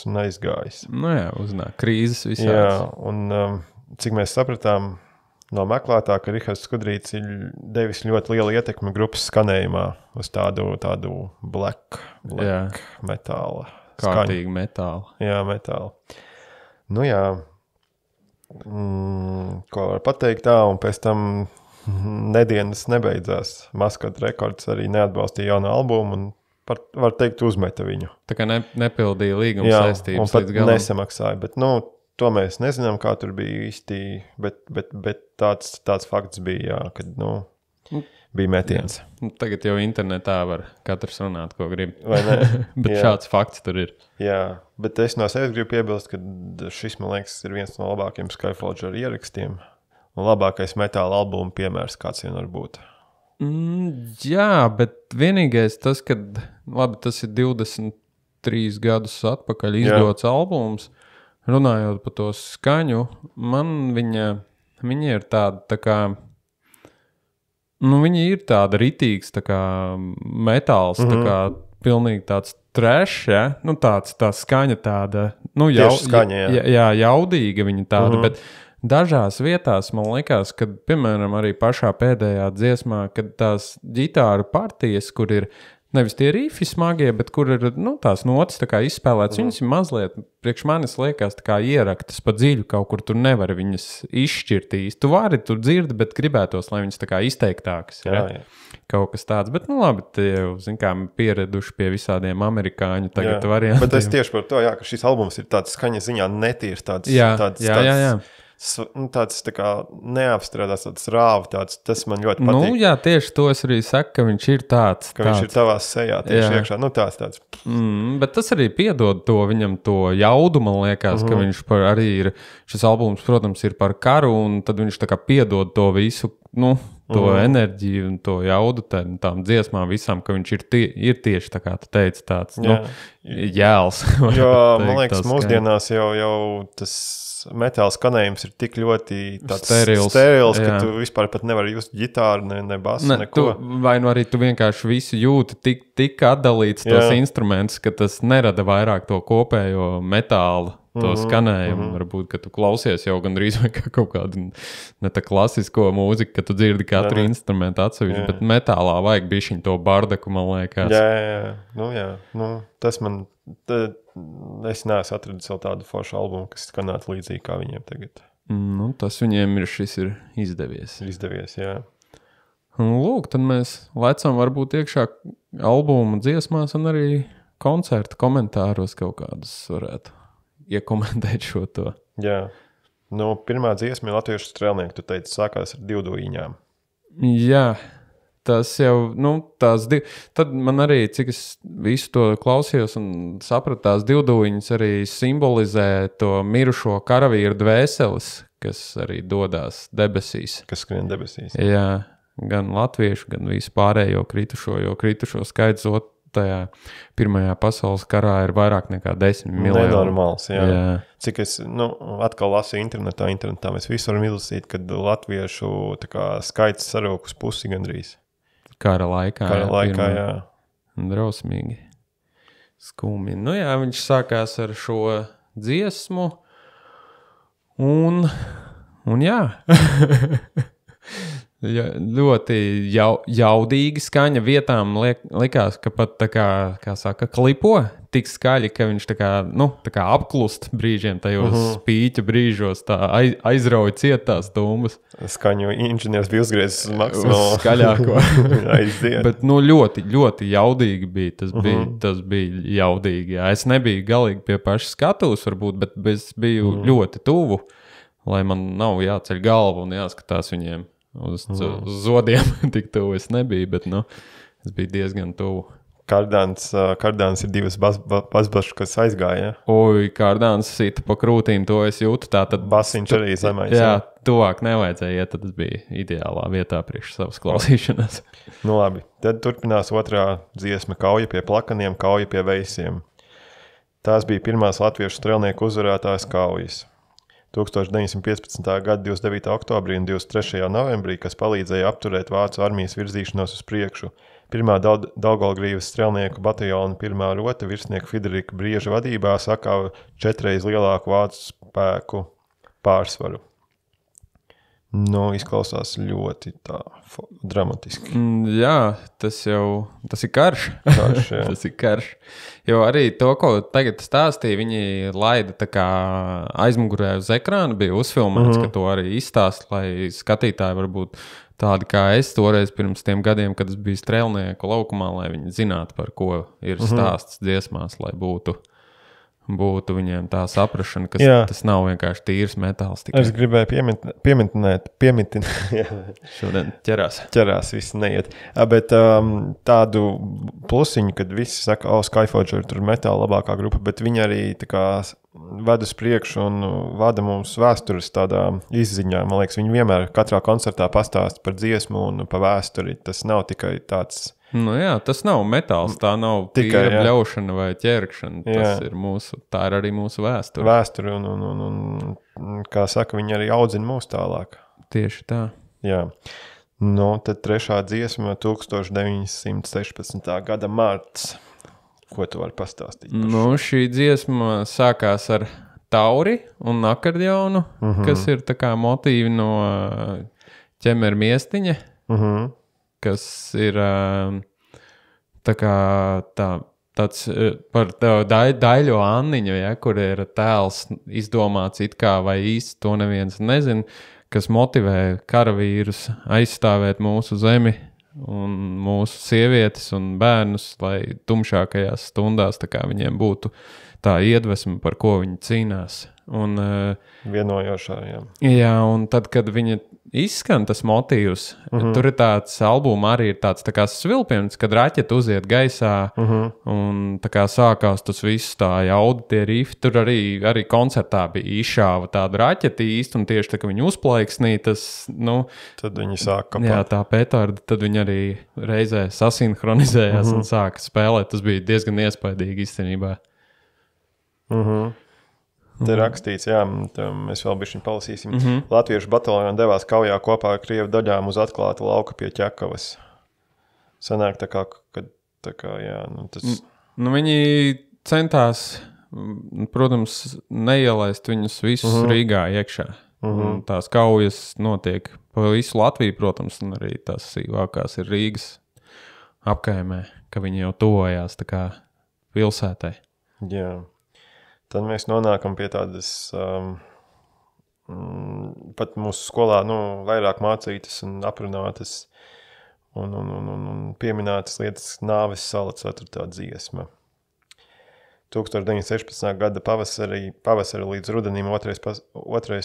un aizgājis. Nu jā, uznāk krīzes visāds. Jā, un cik mēs sapratām no meklētā, ka Rihards Skudrītis ir devis ļoti lielu ietekmi grupas skanējumā uz tādu black metāla. Kārtīgi metāla. Jā, metāla. Nu jā, ko var pateikt tā, un pēc tam nedienas nebeidzās. Maskat Records arī neatbalstīja jaunu albumu un var teikt uzmeta viņu. Tā kā nepildīja līguma saistības un pat līdz galam. Nesamaksāja, bet to mēs nezinām, kā tur bija īsti, bet tāds fakts bija, jā, kad bija metiens. Jā. Tagad jau internetā var katrs runāt, ko grib. Vai ne? Bet šāds fakts tur ir. Jā, bet es no sevis gribu piebilst, ka šis, man liekas, ir viens no labākiem Skyforger ierakstiem. Un labākais metāla albuma piemērs, kāds vien var būt. Jā, bet vienīgais tas, kad, labi, tas ir 23 gadus atpakaļ izdots albums, runājot par to skaņu, man viņa ir tāda, tā kā, viņa ir tāda ritīgs, tā kā metāls, tā kā pilnīgi tāds trash, ja? Tā skaņa tāda, tieši skaņa, jā, jaudīga viņa tāda, bet dažās vietās man liekas, kad, piemēram, arī pašā pēdējā dziesmā, kad tās ģitāru partijas, kur ir nevis tie rifi smagie, bet kur ir tās notis tā kā izspēlētas, viņas ir mazliet, priekš manis liekas, tā kā ieraktas pa dziļu kaut kur, tur nevar viņas izšķirt īsti. Tu vari tur dzirdi, bet gribētos, lai viņas tā kā izteiktākas. Jā. Kaut kas tāds, bet labi, tie jau, pieraduši pie visādiem amerikāņu tagad variantiem. Bet es tieši par to, ka šis albums ir tāds skaņa ziņā netīrs, tāds tāds tā kā neapstrādās, tāds rāvi, tas man ļoti patīk. Jā, tieši to es arī saku, ka viņš ir tāds. Viņš ir tavā sejā tieši iekšā, tāds. Bet tas arī piedod viņam to jaudu, man liekas, ka viņš arī ir, šis albums, protams, ir par karu, un tad viņš tā kā piedod to visu, to enerģiju un to jaudu tām dziesmām visām, ka viņš ir tieši tā kā tu teici tāds, jēls. Jo, man liekas, mūsdienās jau tas metāla skanējums ir tik ļoti sterils, ka tu vispār pat nevari just ģitāru, ne basu, neko. Vai arī tu vienkārši visu jūti tik atdalīts tos instrumentus, ka tas nerada vairāk to kopējo metālu, to skanējumu. Varbūt, ka tu klausies jau gandrīz vai kaut kādu ne tā klasisko mūziku, ka tu dzirdi katru instrumentu atsevišķi, bet metālā vajag bišķiņ to bardaku, man liekas. Jā. Tas man... Es neesmu atradis vēl tādu foršu albumu, kas skanētu līdzīgi kā viņiem tagad. Tas viņiem šis ir izdevies. Izdevies, jā. Un lūk, tad mēs lecam varbūt iekšā albumu dziesmās un arī koncertu komentāros kaut kādus varētu iekomentēt šo to. Jā. Pirmā dziesma ir Latviešu strēlnieki, tu teici, sākās ar 2 duiņām. Jā. Tas jau, tad man arī, cik es visu to klausījos un sapratu, tās 2 duiņas arī simbolizē to mirušo karavīru dvēseles, kas arī dodās debesīs. Kas skrien debesīs. Jā, gan latviešu, gan visu pārējo kritušo, jo kritušo skaits tajā Pirmajā pasaules karā ir vairāk nekā 10 miljoni. Nenormāls, jā. Jā. Cik es, atkal lasīju internetā mēs visu varam izlasīt, kad latviešu tā kā skaits sarūk uz pusi gandrīz. Kara laikā, jā. Drausmīgi. Skumji. Nu jā, viņš sākās ar šo dziesmu un jā. Ļoti jaudīgi skaņa vietām likās, ka pat tā kā saka, klipo tik skaļi, ka viņš tā kā apklust brīžiem tajos spīķa brīžos, tā aizrauja cietās tumbas. Skaņu inženieris bija uzgriezis uz maksimālo skaļāko. Aiziet. Bet ļoti, ļoti jaudīgi bija. Tas bija jaudīgi. Jā. Es nebiju galīgi pie paša skatuves varbūt, bet es biju ļoti tuvu, lai man nav jāceļ galva un jāskatās viņiem. Uz zodiem tik tuvu es nebiju, bet es biju diezgan tuvu. Kardāns ir divas basbašas, kas aizgāja. Oi, Kardāns sita pa krūtīm, to es jūtu. Tātad Basiņš arī zemais. Jā, tuvāk nevajadzēja iet, tad tas bija ideālā vietā priekš savas klausīšanās. Nu labi, tad turpinās otrā dziesma Kauja pie plakaniem, Kauja pie veisiem. Tās bija pirmās latviešu strelnieku uzvarētājas kaujas. 1915. gada 29. oktobrī un 23. novembrī, kas palīdzēja apturēt Vācu armijas virzīšanos uz priekšu. Pirmā Daugavgrīvas strelnieku bataljona pirmā rota virsnieka Friderika Brieža vadībā sakāva 4 reiz lielāku vācu spēku pārsvaru. Izklausās ļoti tā dramatiski. Jā, tas ir karš. Jā. Tas ir karš. Jo arī to, ko tagad stāstīja, viņi laida tā kā aizmugurē uz ekrāna, bija uzfilmēts, ka to arī izstāst, lai skatītāji varbūt tādi kā es toreiz pirms tiem gadiem, kad es biju strēlnieku laukumā, lai viņi zinātu, par ko ir stāsts dziesmās, lai būtu viņiem tā saprašana, ka tas nav vienkārši tīrs metāls. Tikai. Es gribēju pieminēt. Šodien ķerās. Ķerās, viss neiet. Bet tādu plusiņu, kad visi saka, Skyforger ir tur metāla labākā grupa, bet viņi arī tā kā ved uz priekšu un vada mums vēstures tādā izziņā. Man liekas, viņi vienmēr katrā koncertā pastāst par dziesmu un par vēsturi. Tas nav tikai tāds... Jā, tas nav metāls, tā nav tīra bļaušana vai ķērkšana. Tā ir arī mūsu vēsture. Vēsture un kā saka, viņi arī audzina mūs tālāk. Tieši tā. Jā. Tad trešā dziesma 1916. gada marts. Ko tu vari pastāstīt? Šī dziesma sākās ar tauri un akordeonu, kas ir tā kā motīvi no ķemeru miestiņa. Kas ir tāds par Daļo Anniņu, kur ir tēls izdomāts it kā vai īsti, to neviens nezin, kas motivē karavīrus aizstāvēt mūsu zemi un mūsu sievietes un bērnus, lai tumšākajās stundās tā kā viņiem būtu tā iedvesma, par ko viņi cīnās. Vienojošā, jā. Jā, un tad, kad viņa izskan tas motīvs, tur ir tāds albuma arī ir tāds tā kā svilpiens, kad raķeti uziet gaisā un tā kā sākās tas viss tā jauda tie rifi, tur arī koncertā bija izšāva tāda raķeti īsti un tieši tā, ka viņi uzplaiksnī, tas, tad viņi sāk kapāt. Jā, tā petarda, tad viņi arī reizē sasinhronizējās un sāka spēlēt, tas bija diezgan iespaidīgi īstenībā. Te rakstīts, jā, mēs vēl bišķiņ palasīsim. Latviešu bataljoni devās kaujā kopā ar Krievu daļām uz atklātu lauku pie Ķekavas. Sanāk tā kā, jā, tas... Viņi centās, protams, neielaist viņus visus Rīgā iekšā. Tās kaujas notiek pa visu Latviju, protams, un arī tās sīvākās ir Rīgas apkaimē, ka viņi jau tuvojās tā kā pilsētai. Jā. Tad mēs nonākam pie tādas, pat mūsu skolā, vairāk mācītas un aprunātas un pieminētas lietas Nāves sala 4. dziesma. 1916. gada pavasari līdz rudenim 2.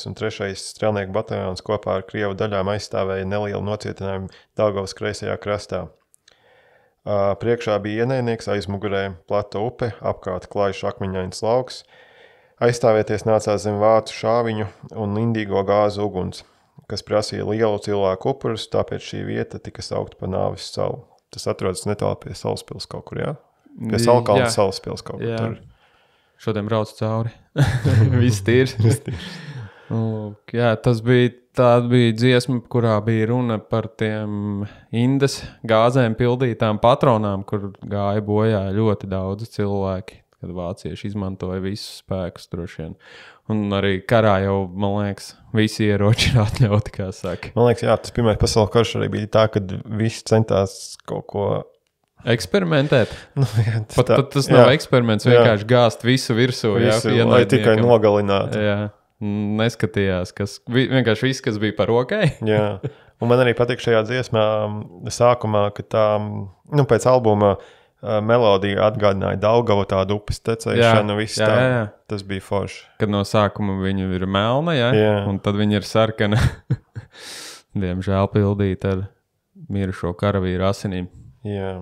un 3. strelnieku bataljons kopā ar Krievu daļām aizstāvēja nelielu nocietinājumu Daugavas kreisajā krastā. Priekšā bija ienaidnieks, aizmugurē plata upe, apkārt klājš akmeņains lauks. Aizstāvēties nācās zem vācu šāviņu un lindīgo gāzu uguns, kas prasīja lielu cilvēku upurus, tāpēc šī vieta tika saukta par Nāves salu. Tas atrodas netālu pie Salaspils kaut kur, jā? Pie Salkalna Salaspils kaut kur tur. Šodien braucu cauri. Viss tīrs. Jā, tā bija dziesma, kurā bija runa par tiem indas gāzēm pildītām patronām, kur gāja bojā ļoti daudzi cilvēki, kad vācieši izmantoja visus spēkus droši vien. Un arī karā jau, man liekas, visi ieroči ir atļauti, kā saka. Man liekas, jā, tas pirmais pasaules karš arī bija tā, kad visi centās kaut ko eksperimentēt. Jā, Pat tas nav eksperiments, vienkārši gāzt visu virsū. Lai tikai nogalinātu. Jā, neskatījās, vienkārši viss, kas bija par rokai. Jā, un man arī patīk šajā dziesmā sākumā, ka tā, pēc albuma melodija atgādināja Daugavu tādu upes tecēšanu, jā. Tas bija forši. Kad no sākuma viņa ir melna, jā. Un tad viņa ir sarkana, diemžēl pildīta ar mirušo karavīru asinīm. Jā.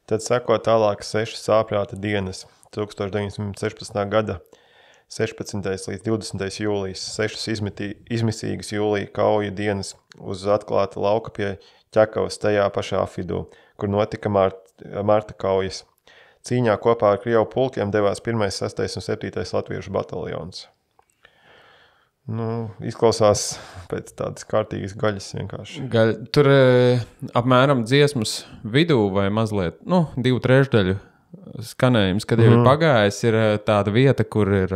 Tad seko tālāk 6 sāprāta dienas, 1916. gada 16. līdz 20. jūlijas, 6 izmisīgas jūlija kauju dienas uz atklāta lauka pie Ķekavas tajā pašā vidū, kur notika Marta kaujas. Cīņā kopā ar Krievu pulkiem devās 1., 6. un 7. latviešu bataljons. Izklausās pēc tādas kārtīgas gaļas vienkārši. Tur apmēram dziesmas vidū vai mazliet, 2/3 skanējums, kad jau ir pagājis, ir tāda vieta, kur ir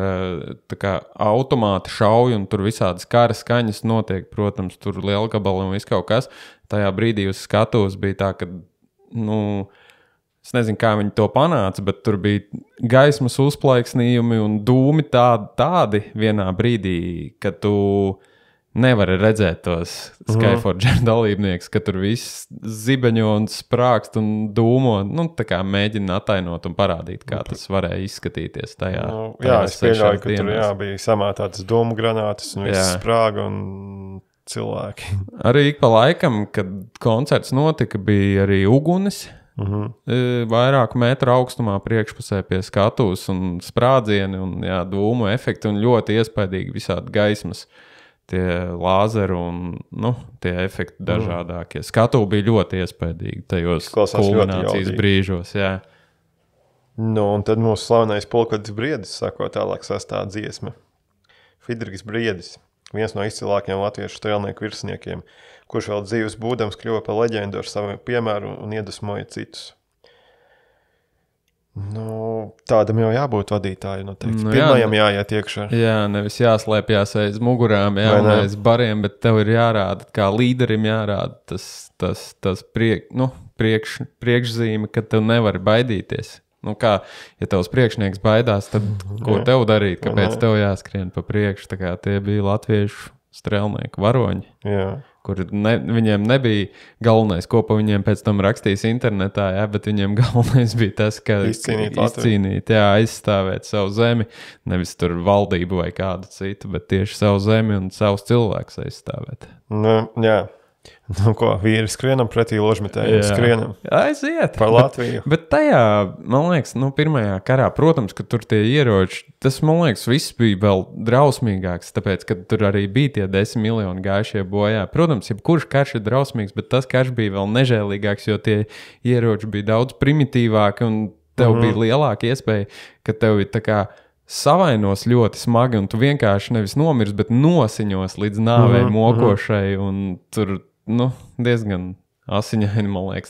tā kā automāti šauj un tur visādas kara skaņas notiek, protams, tur lielgabali un viss kaut kas. Tajā brīdī uz skatuves bija tā, ka, es nezinu, kā viņi to panāca, bet tur bija gaismas uzplaiksnījumi un dūmi tādi vienā brīdī, ka tu nevari redzēt tos Skyforger dalībnieks, ka tur viss zibeņo un sprākst un dūmo, tā kā mēģina atainot un parādīt, kā tas varēja izskatīties tajā. Jā, es pieļauju, ka tur bija samētātas dūmu granātas un viss sprāga un cilvēki. Arī ik pa laikam, kad koncerts notika, bija arī ugunis, vairāku metru augstumā priekšpusē pie skatuves un sprādzieni un dūmu efekti un ļoti iespaidīgi visādi gaismas. Tie lāzeri un tie efekti dažādākie. Skatuve bija ļoti iespaidīgi tajos kulminācijas brīžos. Jā. Un tad mūsu slavenais Polkadis Briedis, sako tālāk sastāv dziesma. Fidriks Briedis, viens no izcilākajiem latviešu strēlnieku virsniekiem, kurš vēl dzīves būdams kļuva par leģendu ar savu piemēru un iedvesmoja citus. Tādam jau jābūt vadītāji, noteikti. Pirmajam jāiet iekšā. Jā, nevis jāslēpjās aiz mugurām, aiz bariem, bet tev ir jārāda, kā līderim jārāda tas priekšzīme, ka tev nevari baidīties. Ja tavs priekšnieks baidās, tad ko tev darīt? Kāpēc tev jāskrien pa priekšu? Tā kā tie bija latviešu strēlnieku varoņi. Jā. Kur viņiem nebija galvenais, ko pa viņiem pēc tam rakstīs internetā, bet viņiem galvenais bija tas, ka izcīnīt, aizstāvēt savu zemi, nevis tur valdību vai kādu citu, bet tieši savu zemi un savus cilvēkus aizstāvēt. Jā. Vīri skrienam pretī ložmetējiem, skrienam. Aiziet. Par Latviju. Bet tajā, man liekas, pirmajā karā, protams, ka tur tie ieroči, tas, man liekas, viss bija vēl drausmīgāks, tāpēc, ka tur arī bija tie 10 miljoni gājušie bojā. Protams, jebkurš karš ir drausmīgs, bet tas karš bija vēl nežēlīgāks, jo tie ieroči bija daudz primitīvāki un tev bija lielāka iespēja, ka tev ir tā kā savainos ļoti smagi un tu vienkārši nevis nomirs, bet nosiņos līdz nāvei mokošai un tur diezgan asiņaini, man liekas.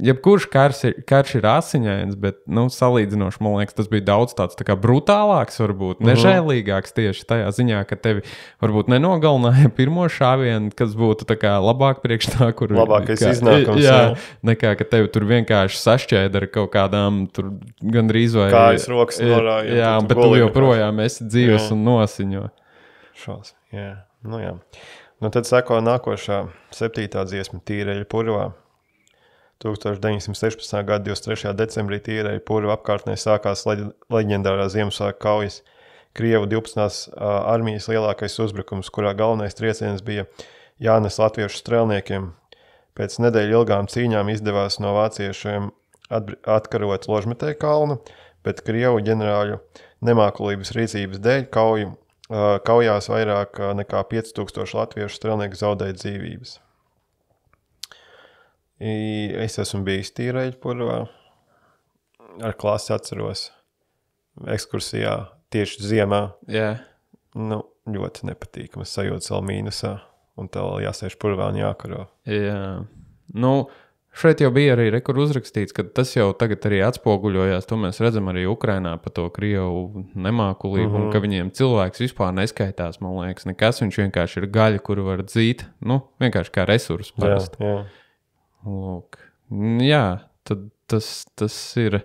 Jebkurš karš ir asiņains, bet salīdzinoši, man liekas, tas bija daudz tāds tā kā brutālāks, varbūt nežēlīgāks tieši tajā ziņā, ka tevi varbūt nenogalināja pirmo šāvienu, kas būtu tā kā labāk priekš tā, kur... Labākais iznākums. Jā, nekā, ka tevi tur vienkārši sašķēda ar kaut kādām tur gandrīz vai... Kājas rokas norāja. Jā, bet tu joprojām esi dzīves un nosiņo. Šos, jā. Jā. Tad seko nākošā 7. dziesma Tīreļa purvā. 1916. gada 23. decembrī Tīreļa purva apkārtnē sākās leģendārā Ziemassvētku kaujas. Krievu 12. armijas lielākais uzbrukums, kurā galvenais trieciens bija jānes latviešu strēlniekiem. Pēc nedēļu ilgām cīņām izdevās no vāciešiem atkarot Ložmetēju kalnu, bet Krievu ģenerāļu nemākulības rīcības dēļ kaujās vairāk nekā 5000 latviešu strēlnieku zaudēja dzīvības. Es esmu bijis Tīreļa purvā. ar klasi atceros ekskursijā tieši ziemā. Jā. Nu, ļoti nepatīkams sajūtas vēl mīnusā, un tev vēl jāsēž purvā un jākaro. Jā. Nu, šeit jau bija arī rekur uzrakstīts, ka tas jau tagad arī atspoguļojās. To mēs redzam arī Ukrainā pa to Krievu nemākulību, un ka viņiem cilvēks vispār neskaitās, man liekas, nekas. Viņš vienkārši ir gaļa, kuru var dzīt, nu, vienkārši kā resursu parasti. Jā. Lūk. Jā, tad tas ir.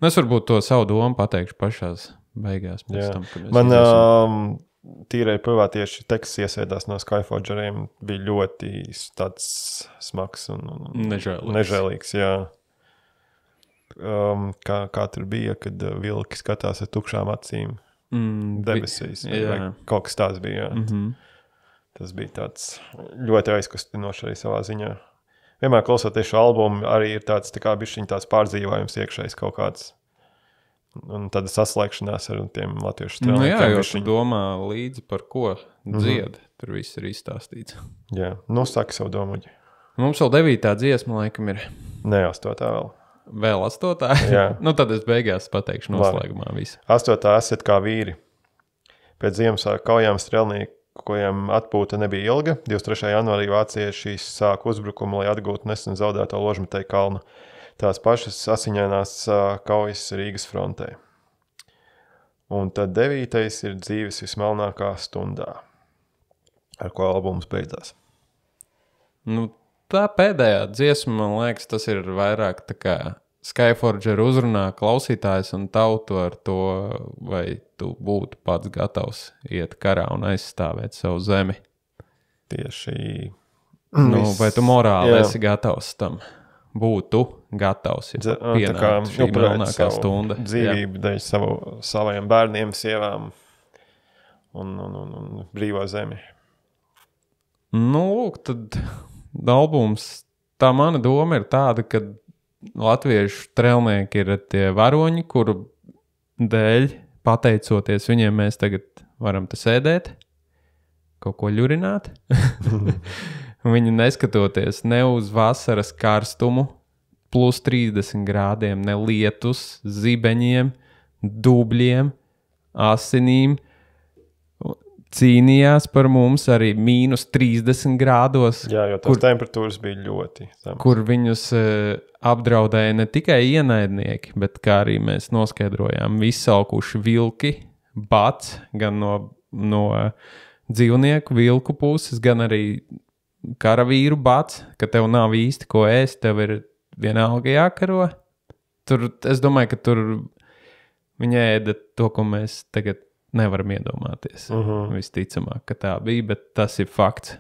Nu, es varbūt to savu domu pateikšu pašās beigās. Pēc tam, kad mēs Man tīrai purvā tieši teksts iesēdās no Skyforgeriem bija ļoti tāds smags un nežēlīgs, jā. Kā tur bija, kad vilki skatās ar tukšām acīm debesīs, vai kaut kas tāds bija, jā. Tas bija tāds ļoti aizkustinošs arī savā ziņā. Vienmēr klausoties šo albumu, arī ir tāds tā kā bišķiņ tās pārdzīvojums iekšējs kaut kāds. Un tāda saslēgšanās ar tiem latviešu strēlniekiem. Nu jā, jo tu domā līdzi par ko dzied. Tur viss ir izstāstīts. Jā, saki savu domuģi. Mums vēl 9. dziesma, laikam, ir. Nē, 8. vēl. Vēl 8. Jā. Nu tad es beigās pateikšu noslēgumā visu. 8. esat kā vīri. Pēc Ziemassvētku kaujām strēlniekiem atpūta nebija ilga. 23. janvārī vācieši sāk uzbrukumu, lai atgūtu nesen zaudēto Ložmetei kalnu. Tās pašas asiņainās kaujas Rīgas frontē. Un tad 9. ir dzīves vismelnākā stundā, ar ko albums beidzās. Nu, tā pēdējā dziesma, man liekas, tas ir vairāk tā kā Skyforger uzrunā klausītājs un tautu ar to, vai tu būtu pats gatavs iet karā un aizstāvēt savu zemi. Tieši. Vai tu morāli esi gatavs tam? Būtu gatavs, ja pienāktu šī melnākā stunda. Dzīvību dēļ saviem bērniem, sievām un brīvo zemi. Nu, lūk, tad albums, tā mana doma ir tāda, ka latviešu strēlnieki ir tie varoņi, kuru dēļ, pateicoties viņiem, mēs tagad varam te sēdēt, kaut ko ļurināt. Viņi neskatoties ne uz vasaras karstumu, plus 30 grādiem, ne lietus, zibeņiem, dubļiem, asinīm, cīnījās par mums arī mīnus 30 grādos. Jā, jo tās temperatūras bija ļoti zemas. Kur viņus apdraudēja ne tikai ienaidnieki, bet kā arī mēs noskaidrojām visalkuši vilki, bats, gan no dzīvnieku vilku puses, gan arī karavīru bats, ka tev nav īsti ko ēst, tev ir vienalga jākaro. Es domāju, ka tur viņi ēda to, ko mēs tagad nevaram iedomāties. Visticamāk, ka tā bija, bet tas ir fakts.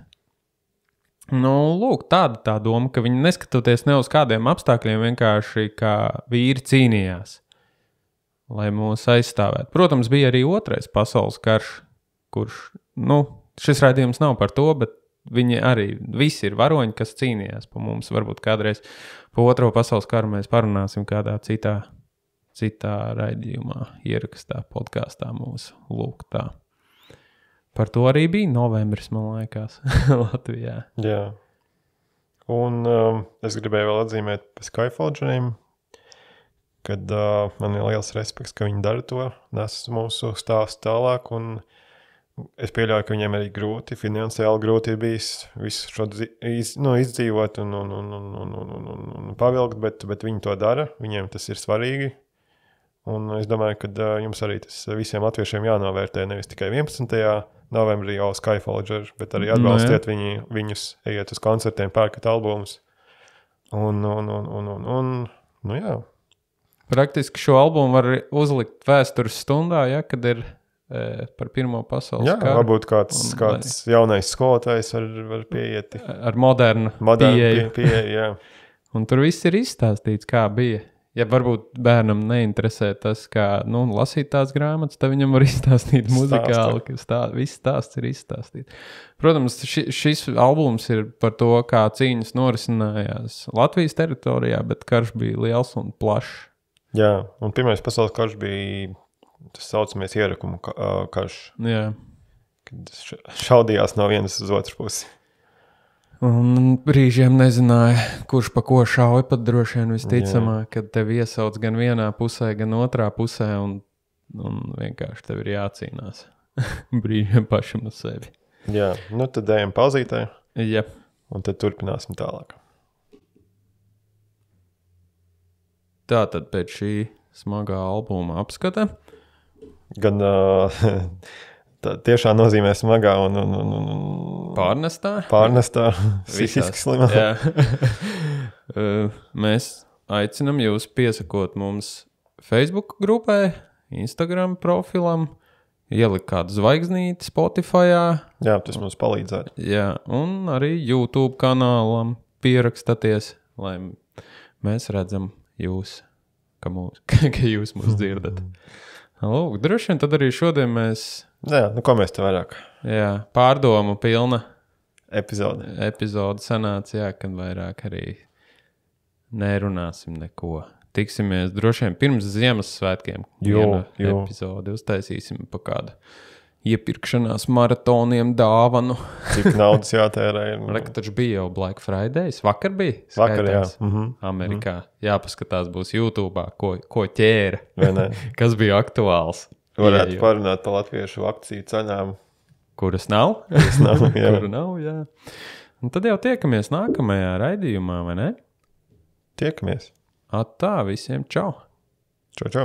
Nu, lūk, tā doma, ka viņi neskatoties ne uz kādiem apstākļiem, vienkārši kā vīri cīnījās, lai mūs aizstāvētu. Protams, bija arī 2. pasaules karš, kurš, šis raidījums nav par to, bet viņi arī visi ir varoņi, kas cīnījās pa mums. Varbūt kādreiz pa 2. pasaules karu mēs parunāsim kādā citā raidījumā, ierakstā, podkāstā mūsu. Lūk, tā. Par to arī bija novembris, man liekas, Latvijā. Jā. Un es gribēju vēl atzīmēt par Skyforgeriem, kad man ir liels respekts, ka viņi dara to, nes mūsu stāstu tālāk, un es pieļauju, ka viņiem arī grūti, finansiāli grūti ir bijis visu šo izdzīvot un pavilkt, bet viņi to dara, viņiem tas ir svarīgi. Un es domāju, ka jums arī tas visiem latviešiem jānovērtē, nevis tikai 11. novembrī jau Skyforger, bet arī atbalstiet viņus, ejiet uz koncertiem, pērkat albumus. Jā. Praktiski šo albumu var uzlikt vēstures stundā, ja, kad ir par Pirmo pasaules karu. Jā, varbūt kāds jaunais skolotājs var pieiet. Ar modernu pieeju. Jā. Un tur viss ir izstāstīts, kā bija. Ja varbūt bērnam neinteresē tas, kā lasīt tās grāmatas, tad viņam var izstāstīt muzikāli, ka viss stāsts ir izstāstīts. Protams, šis albums ir par to, kā cīņas norisinājās Latvijas teritorijā, bet karš bija liels un plašs. Jā, un Pirmais pasaules karš bija tas saucamies ierakumu karš. Jā. Kad šaudījās no vienas uz otru pusi. Un brīžiem nezināja, kurš pa ko šauja, pat droši vien visticamāk, kad tevi iesauc gan vienā pusē, gan otrā pusē, un vienkārši tev ir jācīnās brīžiem pašam uz sevi. Jā, nu tad ejam pauzītē, Ja. un tad turpināsim tālāk. Tātad pēc šī smagā albuma apskata. Gan tā tiešā nozīmē smagā un Pārnestā. psihiski slimā. Mēs aicinam jūs piesakot mums Facebook grupai, Instagram profilam, ielikt kādu zvaigznīti Spotify'ā. Jā, tas mums palīdzētu. Jā, un arī YouTube kanālam pierakstaties, lai mēs redzam jūs, ka jūs mūs dzirdat. Lūk, droši vien tad arī šodien mēs... Jā, nu ko mēs te vairāk? Jā, pārdomu pilna epizode sanāca, jā, kad vairāk arī nerunāsim neko. Tiksimies droši vien pirms Ziemassvētkiem. Epizodi uztaisīsim pa kādu iepirkšanās maratoniem dāvanu. Cik naudas jātērē? Reka, taču bija jau Black Fridays. Vakar bija? Vakar, jā. Amerikā. Jāpaskatās būs YouTube'ā, ko ķēra. Vai ne? Kas bija aktuāls. Varētu parunāt par latviešu akciju cenām. Kuras nav? Kuru nav, jā. Un tad jau tiekamies nākamajā raidījumā, vai ne? Tiekamies. Atā, visiem čau! Čau, čau!